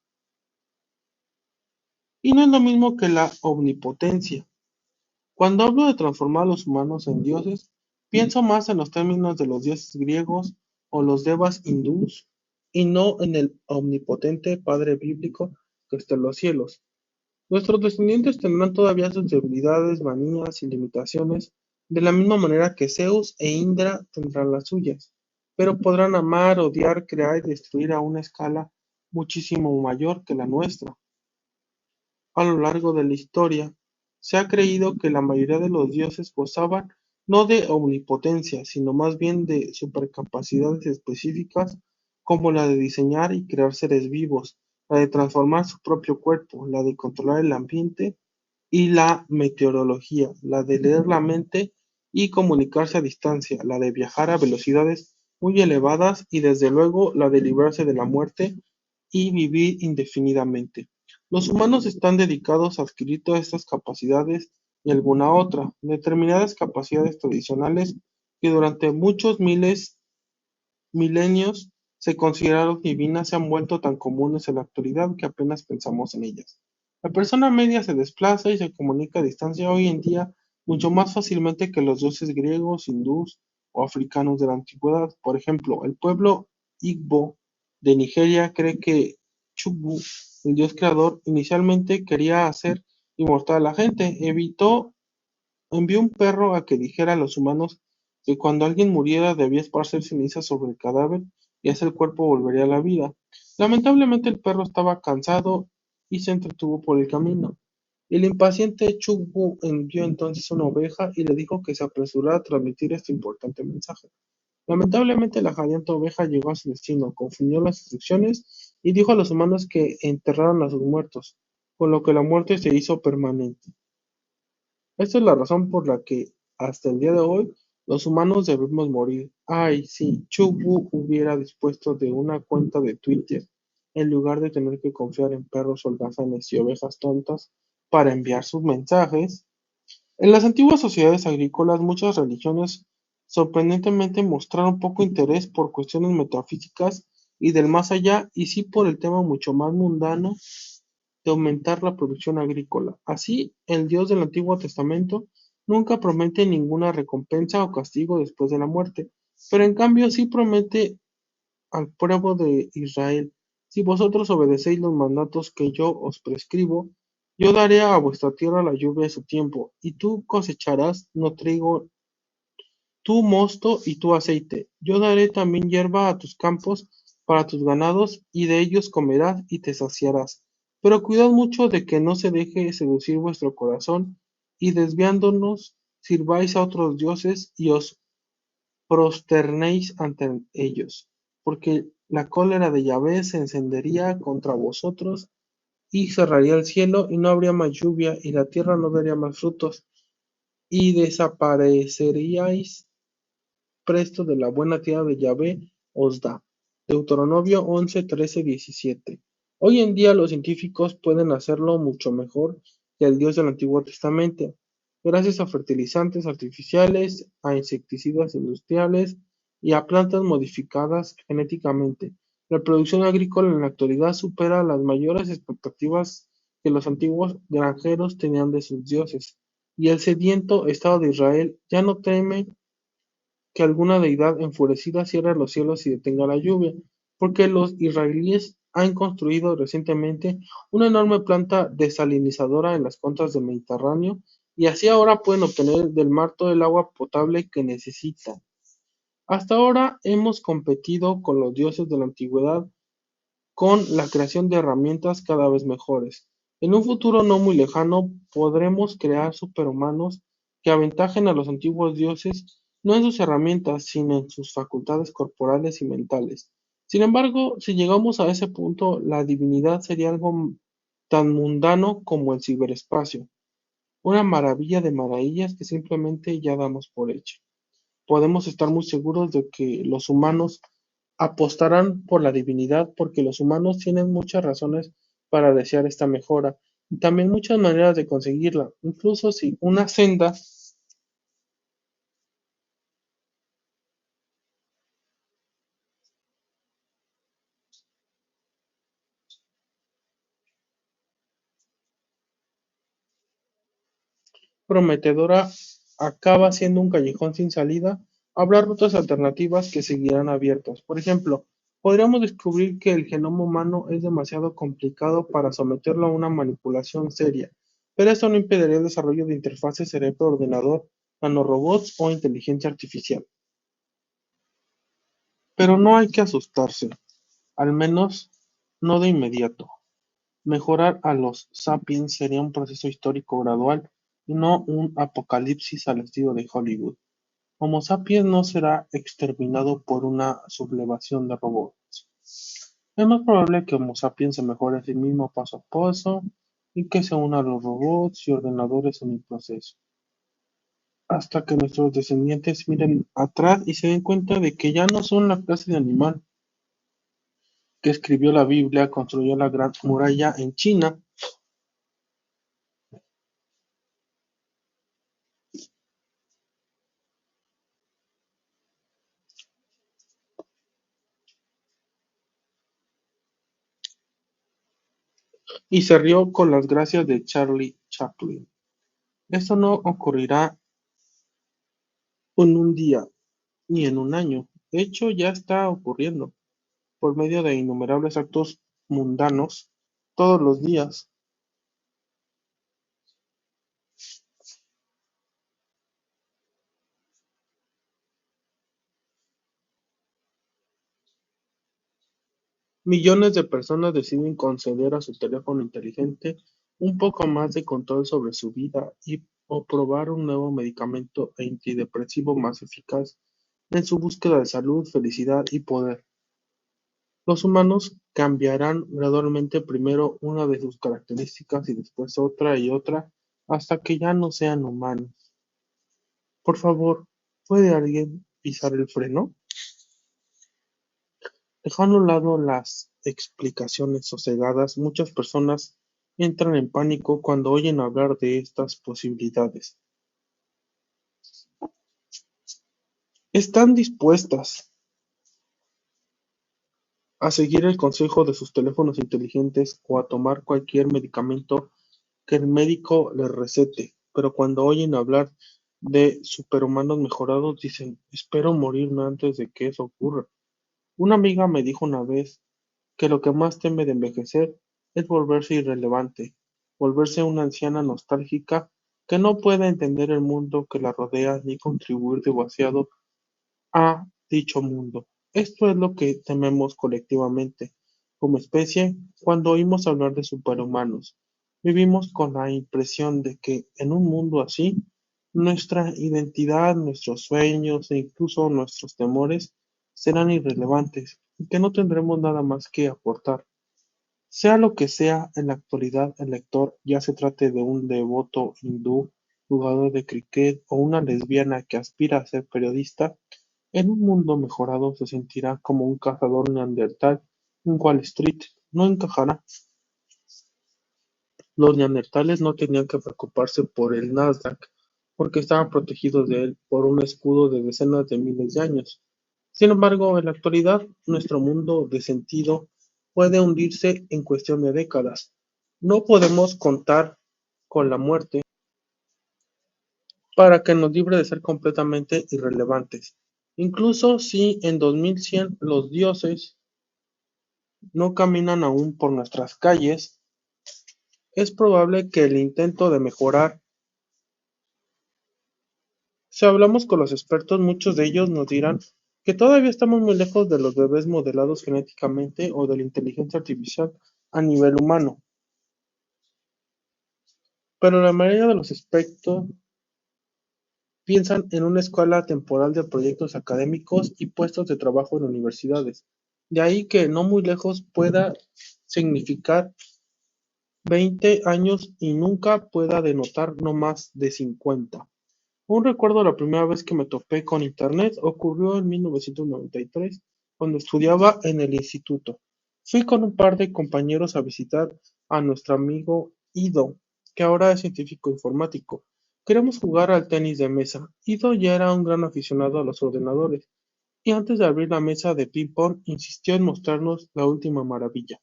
y no es lo mismo que la omnipotencia. Cuando hablo de transformar a los humanos en dioses, pienso más en los términos de los dioses griegos o los devas hindús, y no en el omnipotente Padre bíblico que está en los cielos. Nuestros descendientes tendrán todavía sus debilidades, manías y limitaciones, de la misma manera que Zeus e Indra tendrán las suyas, pero podrán amar, odiar, crear y destruir a una escala muchísimo mayor que la nuestra. A lo largo de la historia, se ha creído que la mayoría de los dioses gozaban no de omnipotencia, sino más bien de supercapacidades específicas, como la de diseñar y crear seres vivos, la de transformar su propio cuerpo, la de controlar el ambiente y la meteorología, la de leer la mente y comunicarse a distancia, la de viajar a velocidades muy elevadas y desde luego la de librarse de la muerte y vivir indefinidamente. Los humanos están dedicados a adquirir todas estas capacidades y alguna otra. Determinadas capacidades tradicionales que durante muchos milenios se consideraron divinas se han vuelto tan comunes en la actualidad que apenas pensamos en ellas. La persona media se desplaza y se comunica a distancia hoy en día mucho más fácilmente que los dioses griegos, hindús o africanos de la antigüedad. Por ejemplo, el pueblo Igbo de Nigeria cree que Chugbu, el dios creador, inicialmente quería hacer inmortal a la gente. Envió un perro a que dijera a los humanos que cuando alguien muriera debía esparcer ceniza sobre el cadáver y así el cuerpo volvería a la vida. Lamentablemente el perro estaba cansado y se entretuvo por el camino. El impaciente Chugbu envió entonces una oveja y le dijo que se apresurara a transmitir este importante mensaje. Lamentablemente la jadeante oveja llegó a su destino, confundió las instrucciones y dijo a los humanos que enterraran a sus muertos, con lo que la muerte se hizo permanente. Esta es la razón por la que, hasta el día de hoy, los humanos debemos morir. Ay, si Chugbu hubiera dispuesto de una cuenta de Twitter en lugar de tener que confiar en perros holgazanes y ovejas tontas para enviar sus mensajes. En las antiguas sociedades agrícolas, muchas religiones sorprendentemente mostraron poco interés por cuestiones metafísicas y del más allá, y sí por el tema mucho más mundano de aumentar la producción agrícola. Así, el Dios del Antiguo Testamento nunca promete ninguna recompensa o castigo después de la muerte, pero en cambio sí promete al pueblo de Israel: si vosotros obedecéis los mandatos que yo os prescribo, yo daré a vuestra tierra la lluvia de su tiempo, y tú cosecharás no trigo, tú mosto y tú aceite. Yo daré también hierba a tus campos para tus ganados, y de ellos comerás y te saciarás. Pero cuidad mucho de que no se deje seducir vuestro corazón, y desviándonos sirváis a otros dioses y os prosternéis ante ellos, porque la cólera de Yahvé se encendería contra vosotros, y cerraría el cielo, y no habría más lluvia, y la tierra no daría más frutos, y desapareceríais presto de la buena tierra de Yahvé os da. Deuteronomio 11, 13, 17. Hoy en día los científicos pueden hacerlo mucho mejor que el Dios del Antiguo Testamento, gracias a fertilizantes artificiales, a insecticidas industriales y a plantas modificadas genéticamente. La producción agrícola en la actualidad supera las mayores expectativas que los antiguos granjeros tenían de sus dioses, y el sediento Estado de Israel ya no teme que alguna deidad enfurecida cierre los cielos y detenga la lluvia, porque los israelíes han construido recientemente una enorme planta desalinizadora en las costas del Mediterráneo, y así ahora pueden obtener del mar todo el agua potable que necesitan. Hasta ahora hemos competido con los dioses de la antigüedad con la creación de herramientas cada vez mejores. En un futuro no muy lejano podremos crear superhumanos que aventajen a los antiguos dioses no en sus herramientas, sino en sus facultades corporales y mentales. Sin embargo, si llegamos a ese punto, la divinidad sería algo tan mundano como el ciberespacio, una maravilla de maravillas que simplemente ya damos por hecho. Podemos estar muy seguros de que los humanos apostarán por la divinidad, porque los humanos tienen muchas razones para desear esta mejora, y también muchas maneras de conseguirla, incluso si una senda prometedora acaba siendo un callejón sin salida. Habrá rutas alternativas que seguirán abiertas. Por ejemplo, podríamos descubrir que el genoma humano es demasiado complicado para someterlo a una manipulación seria, pero esto no impediría el desarrollo de interfaces cerebro-ordenador, nanorobots o inteligencia artificial. Pero no hay que asustarse, al menos no de inmediato. Mejorar a los sapiens sería un proceso histórico gradual y no un apocalipsis al estilo de Hollywood. Homo sapiens no será exterminado por una sublevación de robots. Es más probable que Homo sapiens se mejore a sí mismo paso a paso, y que se una a los robots y ordenadores en el proceso, hasta que nuestros descendientes miren atrás y se den cuenta de que ya no son la clase de animal que escribió la Biblia, construyó la Gran Muralla en China y se rió con las gracias de Charlie Chaplin. Esto no ocurrirá en un día ni en un año. De hecho, ya está ocurriendo por medio de innumerables actos mundanos todos los días. Millones de personas deciden conceder a su teléfono inteligente un poco más de control sobre su vida, y o probar un nuevo medicamento antidepresivo más eficaz en su búsqueda de salud, felicidad y poder. Los humanos cambiarán gradualmente, primero una de sus características y después otra y otra, hasta que ya no sean humanos. Por favor, ¿puede alguien pisar el freno? Dejando a un lado las explicaciones sosegadas, muchas personas entran en pánico cuando oyen hablar de estas posibilidades. Están dispuestas a seguir el consejo de sus teléfonos inteligentes o a tomar cualquier medicamento que el médico les recete, pero cuando oyen hablar de superhumanos mejorados dicen, espero morirme antes de que eso ocurra. Una amiga me dijo una vez que lo que más teme de envejecer es volverse irrelevante, volverse una anciana nostálgica que no puede entender el mundo que la rodea ni contribuir demasiado a dicho mundo. Esto es lo que tememos colectivamente, como especie, cuando oímos hablar de superhumanos. Vivimos con la impresión de que en un mundo así, nuestra identidad, nuestros sueños e incluso nuestros temores serán irrelevantes y que no tendremos nada más que aportar. Sea lo que sea en la actualidad el lector, ya se trate de un devoto hindú, jugador de cricket o una lesbiana que aspira a ser periodista, en un mundo mejorado se sentirá como un cazador neandertal en Wall Street. No encajará. Los neandertales no tenían que preocuparse por el Nasdaq, porque estaban protegidos de él por un escudo de decenas de miles de años. Sin embargo, en la actualidad, nuestro mundo de sentido puede hundirse en cuestión de décadas. No podemos contar con la muerte para que nos libre de ser completamente irrelevantes. Incluso si en 2100 los dioses no caminan aún por nuestras calles, es probable que el intento de mejorar. Si hablamos con los expertos, muchos de ellos nos dirán que todavía estamos muy lejos de los bebés modelados genéticamente o de la inteligencia artificial a nivel humano. Pero la mayoría de los expertos piensan en una escala temporal de proyectos académicos y puestos de trabajo en universidades. De ahí que no muy lejos pueda significar 20 años y nunca pueda denotar no más de 50. Aún recuerdo la primera vez que me topé con Internet, ocurrió en 1993, cuando estudiaba en el instituto. Fui con un par de compañeros a visitar a nuestro amigo Ido, que ahora es científico informático. Queríamos jugar al tenis de mesa. Ido ya era un gran aficionado a los ordenadores, y antes de abrir la mesa de ping-pong insistió en mostrarnos la última maravilla.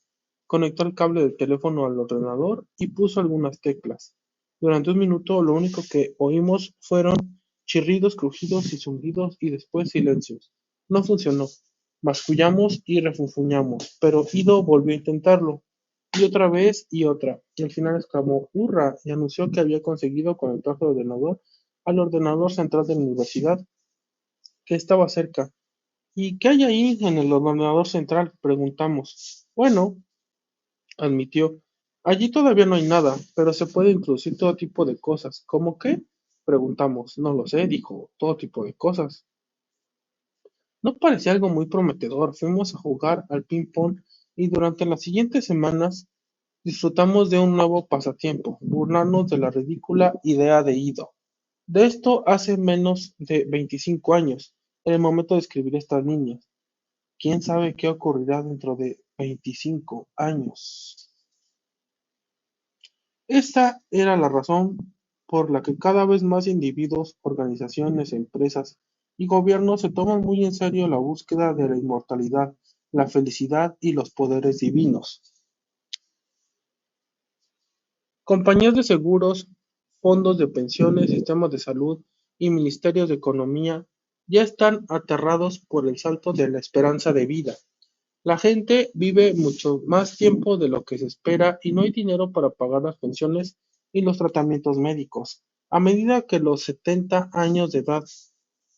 Conectó el cable del teléfono al ordenador y puso algunas teclas. Durante un minuto lo único que oímos fueron chirridos, crujidos y zumbidos y después silencios. No funcionó. Mascullamos y refunfuñamos, pero Ido volvió a intentarlo. Y otra vez y otra. Y al final exclamó ¡Hurra! Y anunció que había conseguido conectar su ordenador al ordenador central de la universidad, que estaba cerca. ¿Y qué hay ahí en el ordenador central? Preguntamos. Bueno, admitió, allí todavía no hay nada, pero se puede introducir todo tipo de cosas. ¿Cómo qué? Preguntamos. No lo sé, dijo, todo tipo de cosas. No parecía algo muy prometedor. Fuimos a jugar al ping-pong y durante las siguientes semanas disfrutamos de un nuevo pasatiempo, burlarnos de la ridícula idea de Ido. De esto hace menos de 25 años, en el momento de escribir estas líneas. ¿Quién sabe qué ocurrirá dentro de 25 años? Esta era la razón por la que cada vez más individuos, organizaciones, empresas y gobiernos se toman muy en serio la búsqueda de la inmortalidad, la felicidad y los poderes divinos. Compañías de seguros, fondos de pensiones, sistemas de salud y ministerios de economía ya están aterrados por el salto de la esperanza de vida. La gente vive mucho más tiempo de lo que se espera y no hay dinero para pagar las pensiones y los tratamientos médicos. A medida que los 70 años de edad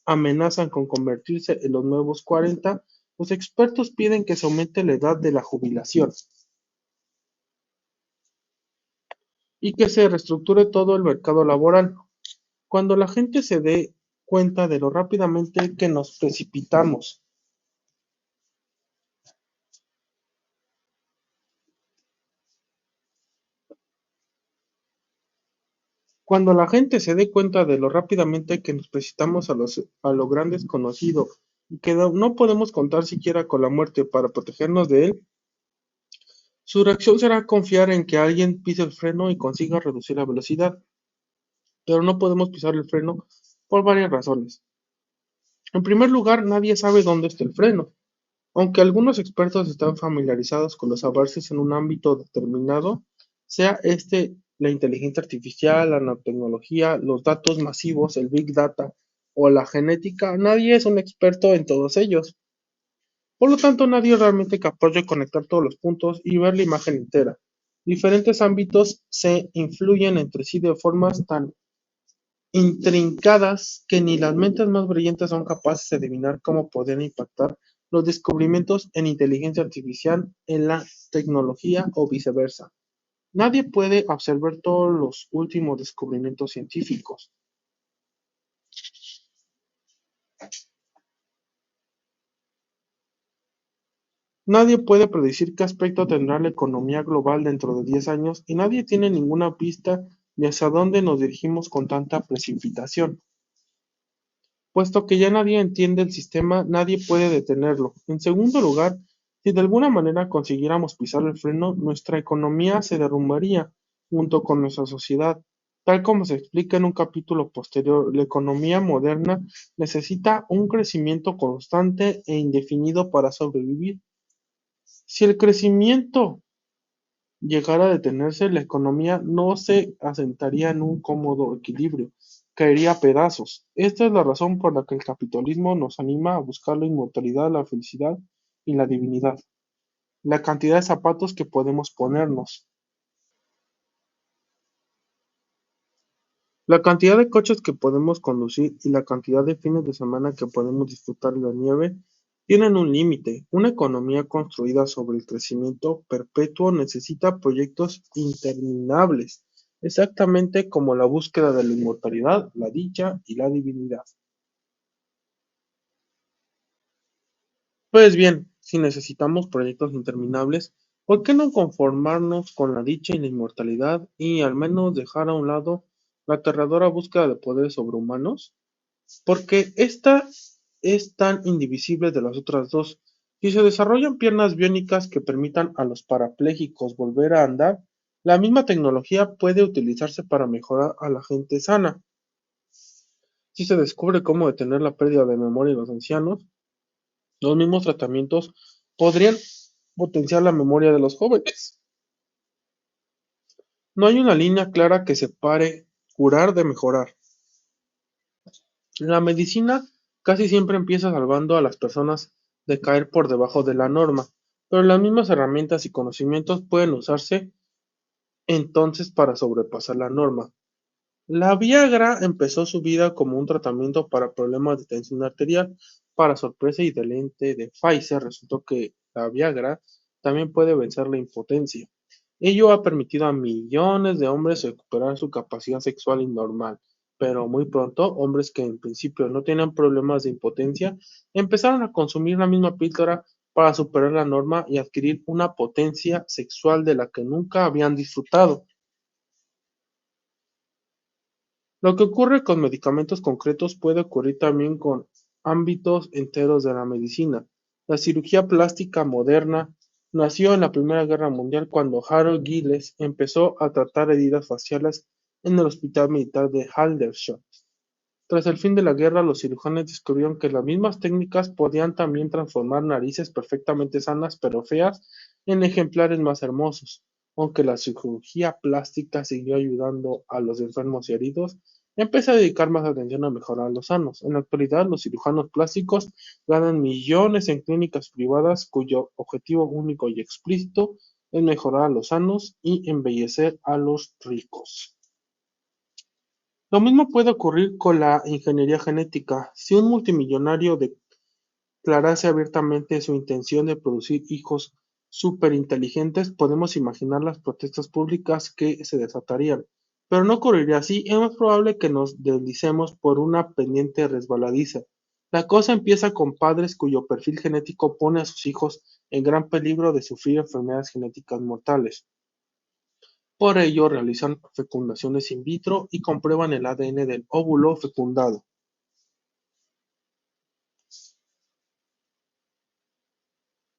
amenazan con convertirse en los nuevos 40, los expertos piden que se aumente la edad de la jubilación y que se reestructure todo el mercado laboral. Cuando la gente se dé cuenta de lo rápidamente que nos precipitamos. Cuando la gente se dé cuenta de lo rápidamente que nos precipitamos a lo gran desconocido y que no podemos contar siquiera con la muerte para protegernos de él, Su reacción será confiar en que alguien pise el freno y consiga reducir la velocidad, pero no podemos pisar el freno por varias razones. En primer lugar, nadie sabe dónde está el freno. Aunque algunos expertos están familiarizados con los avances en un ámbito determinado, sea este la inteligencia artificial, la nanotecnología, los datos masivos, el Big Data o la genética, nadie es un experto en todos ellos. Por lo tanto, nadie es realmente capaz de conectar todos los puntos y ver la imagen entera. Diferentes ámbitos se influyen entre sí de formas tan intrincadas que ni las mentes más brillantes son capaces de adivinar cómo podrían impactar los descubrimientos en inteligencia artificial en la tecnología o viceversa. Nadie puede absorber todos los últimos descubrimientos científicos. Nadie puede predecir qué aspecto tendrá la economía global dentro de 10 años y nadie tiene ninguna pista de hacia dónde nos dirigimos con tanta precipitación. Puesto que ya nadie entiende el sistema, nadie puede detenerlo. En segundo lugar, si de alguna manera consiguiéramos pisar el freno, nuestra economía se derrumbaría junto con nuestra sociedad. Tal como se explica en un capítulo posterior, la economía moderna necesita un crecimiento constante e indefinido para sobrevivir. Si el crecimiento llegara a detenerse, la economía no se asentaría en un cómodo equilibrio, caería a pedazos. Esta es la razón por la que el capitalismo nos anima a buscar la inmortalidad, la felicidad y la divinidad, la cantidad de zapatos que podemos ponernos. La cantidad de coches que podemos conducir y la cantidad de fines de semana que podemos disfrutar de la nieve tienen un límite. Una economía construida sobre el crecimiento perpetuo necesita proyectos interminables, exactamente como la búsqueda de la inmortalidad, la dicha y la divinidad. Pues bien, si necesitamos proyectos interminables, ¿por qué no conformarnos con la dicha y la inmortalidad y al menos dejar a un lado la aterradora búsqueda de poderes sobrehumanos? Porque esta es tan indivisible de las otras dos. Si se desarrollan piernas biónicas que permitan a los parapléjicos volver a andar, la misma tecnología puede utilizarse para mejorar a la gente sana. Si se descubre cómo detener la pérdida de memoria en los ancianos, los mismos tratamientos podrían potenciar la memoria de los jóvenes. No hay una línea clara que separe curar de mejorar. La medicina casi siempre empieza salvando a las personas de caer por debajo de la norma, pero las mismas herramientas y conocimientos pueden usarse entonces para sobrepasar la norma. La Viagra empezó su vida como un tratamiento para problemas de tensión arterial. Para sorpresa y deleite de Pfizer, resultó que la Viagra también puede vencer la impotencia. Ello ha permitido a millones de hombres recuperar su capacidad sexual normal, pero muy pronto, hombres que en principio no tenían problemas de impotencia empezaron a consumir la misma píldora para superar la norma y adquirir una potencia sexual de la que nunca habían disfrutado. Lo que ocurre con medicamentos concretos puede ocurrir también con ámbitos enteros de la medicina. La cirugía plástica moderna nació en la Primera Guerra Mundial cuando Harold Gilles empezó a tratar heridas faciales en el Hospital Militar de Aldershot. Tras el fin de la guerra, los cirujanos descubrieron que las mismas técnicas podían también transformar narices perfectamente sanas pero feas en ejemplares más hermosos. Aunque la cirugía plástica siguió ayudando a los enfermos y heridos, empezó a dedicar más atención a mejorar a los sanos. En la actualidad, los cirujanos plásticos ganan millones en clínicas privadas cuyo objetivo único y explícito es mejorar a los sanos y embellecer a los ricos. Lo mismo puede ocurrir con la ingeniería genética. Si un multimillonario declarase abiertamente su intención de producir hijos superinteligentes, podemos imaginar las protestas públicas que se desatarían. Pero no ocurriría así, es más probable que nos deslicemos por una pendiente resbaladiza. La cosa empieza con padres cuyo perfil genético pone a sus hijos en gran peligro de sufrir enfermedades genéticas mortales. Por ello, realizan fecundaciones in vitro y comprueban el ADN del óvulo fecundado.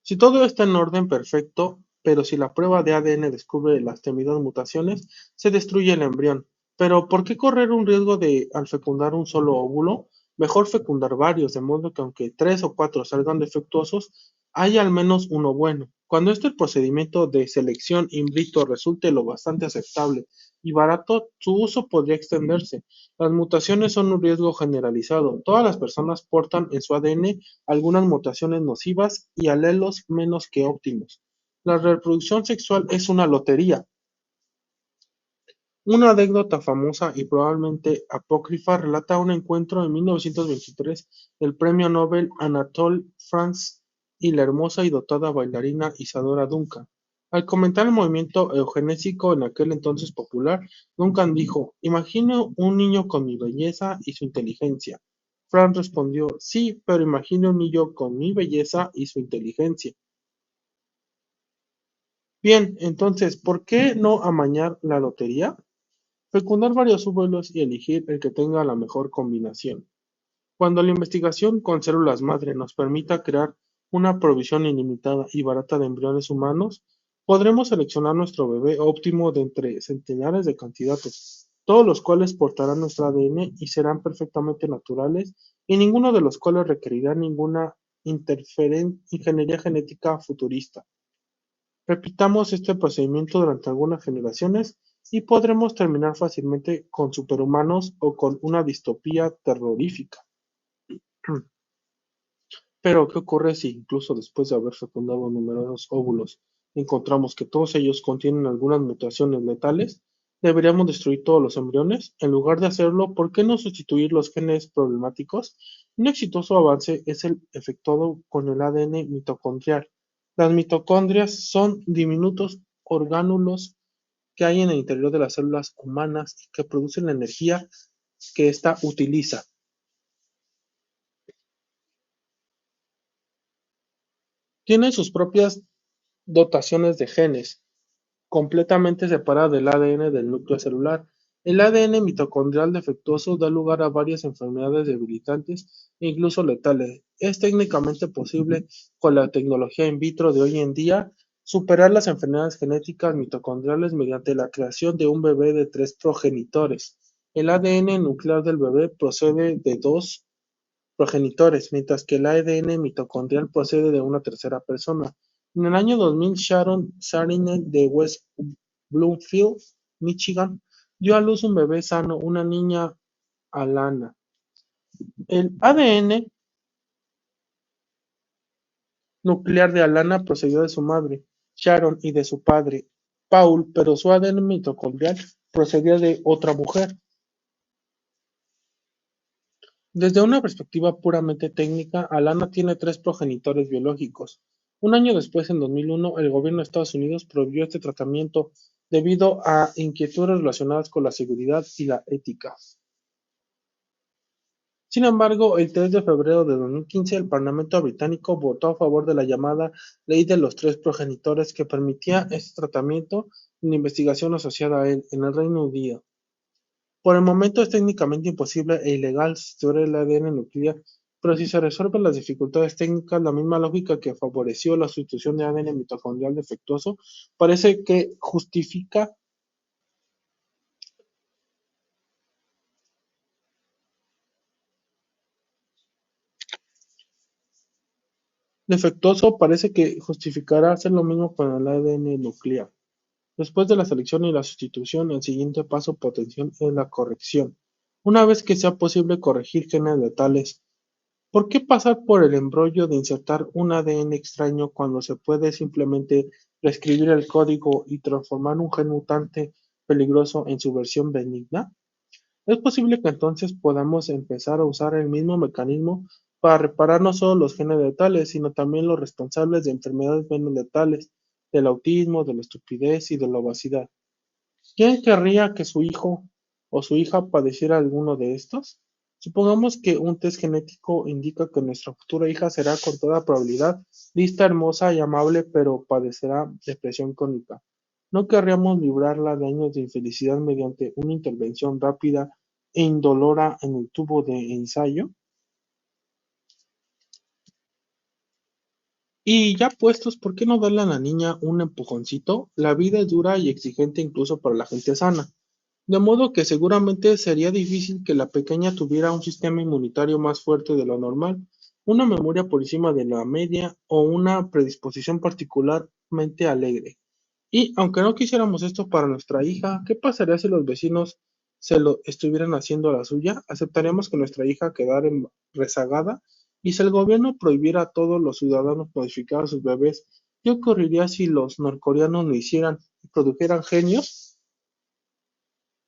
Si todo está en orden perfecto, pero si la prueba de ADN descubre las temidas mutaciones, se destruye el embrión. Pero ¿por qué correr un riesgo de al fecundar un solo óvulo? Mejor fecundar varios, de modo que aunque 3 o 4 salgan defectuosos, hay al menos uno bueno. Cuando este procedimiento de selección in vitro resulte lo bastante aceptable y barato, su uso podría extenderse. Las mutaciones son un riesgo generalizado. Todas las personas portan en su ADN algunas mutaciones nocivas y alelos menos que óptimos. La reproducción sexual es una lotería. Una anécdota famosa y probablemente apócrifa relata un encuentro en 1923 del premio Nobel Anatole France y la hermosa y dotada bailarina Isadora Duncan. Al comentar el movimiento eugenésico en aquel entonces popular, Duncan dijo: "Imagino un niño con mi belleza y su inteligencia". France respondió: "Sí, pero imagine un niño con mi belleza y su inteligencia". Bien, entonces, ¿por qué no amañar la lotería? Fecundar varios óvulos y elegir el que tenga la mejor combinación. Cuando la investigación con células madre nos permita crear una provisión ilimitada y barata de embriones humanos, podremos seleccionar nuestro bebé óptimo de entre centenares de candidatos, todos los cuales portarán nuestro ADN y serán perfectamente naturales, y ninguno de los cuales requerirá ninguna ingeniería genética futurista. Repitamos este procedimiento durante algunas generaciones y podremos terminar fácilmente con superhumanos o con una distopía terrorífica. Pero, ¿qué ocurre si, incluso después de haber fecundado numerosos óvulos, encontramos que todos ellos contienen algunas mutaciones letales? ¿Deberíamos destruir todos los embriones? En lugar de hacerlo, ¿por qué no sustituir los genes problemáticos? Un exitoso avance es el efectuado con el ADN mitocondrial. Las mitocondrias son diminutos orgánulos que hay en el interior de las células humanas y que producen la energía que ésta utiliza. Tienen sus propias dotaciones de genes, completamente separada del ADN del núcleo celular. El ADN mitocondrial defectuoso da lugar a varias enfermedades debilitantes e incluso letales. Es técnicamente posible, con la tecnología in vitro de hoy en día, superar las enfermedades genéticas mitocondriales mediante la creación de un bebé de 3 progenitores. El ADN nuclear del bebé procede de 2 progenitores, mientras que el ADN mitocondrial procede de una tercera persona. En el año 2000, Sharon Saarinen de West Bloomfield, Michigan, dio a luz un bebé sano, una niña Alana. El ADN nuclear de Alana procedió de su madre, Sharon, y de su padre, Paul, pero su ADN mitocondrial procedía de otra mujer. Desde una perspectiva puramente técnica, Alana tiene 3 progenitores biológicos. Un año después, en 2001, el gobierno de Estados Unidos prohibió este tratamiento debido a inquietudes relacionadas con la seguridad y la ética. Sin embargo, el 3 de febrero de 2015, el Parlamento británico votó a favor de la llamada Ley de los 3 progenitores, que permitía este tratamiento y la investigación asociada a él en el Reino Unido. Por el momento es técnicamente imposible e ilegal sustituir el ADN nuclear, pero si se resuelven las dificultades técnicas, la misma lógica que favoreció la sustitución de ADN mitocondrial defectuoso parece que justifica parece que justificará hacer lo mismo con el ADN nuclear. Después de la selección y la sustitución, el siguiente paso potencial es la corrección. Una vez que sea posible corregir genes letales, ¿por qué pasar por el embrollo de insertar un ADN extraño cuando se puede simplemente reescribir el código y transformar un gen mutante peligroso en su versión benigna? Es posible que entonces podamos empezar a usar el mismo mecanismo para reparar no solo los genes letales, sino también los responsables de enfermedades menos letales, del autismo, de la estupidez y de la obesidad. ¿Quién querría que su hijo o su hija padeciera alguno de estos? Supongamos que un test genético indica que nuestra futura hija será con toda probabilidad lista, hermosa y amable, pero padecerá depresión crónica. ¿No querríamos librarla de años de infelicidad mediante una intervención rápida e indolora en el tubo de ensayo? Y ya puestos, ¿por qué no darle a la niña un empujoncito? La vida es dura y exigente incluso para la gente sana. De modo que seguramente sería difícil que la pequeña tuviera un sistema inmunitario más fuerte de lo normal, una memoria por encima de la media o una predisposición particularmente alegre. Y aunque no quisiéramos esto para nuestra hija, ¿qué pasaría si los vecinos se lo estuvieran haciendo a la suya? ¿Aceptaríamos que nuestra hija quedara rezagada? ¿Y si el gobierno prohibiera a todos los ciudadanos modificar a sus bebés? ¿Qué ocurriría si los norcoreanos lo hicieran y produjeran genios?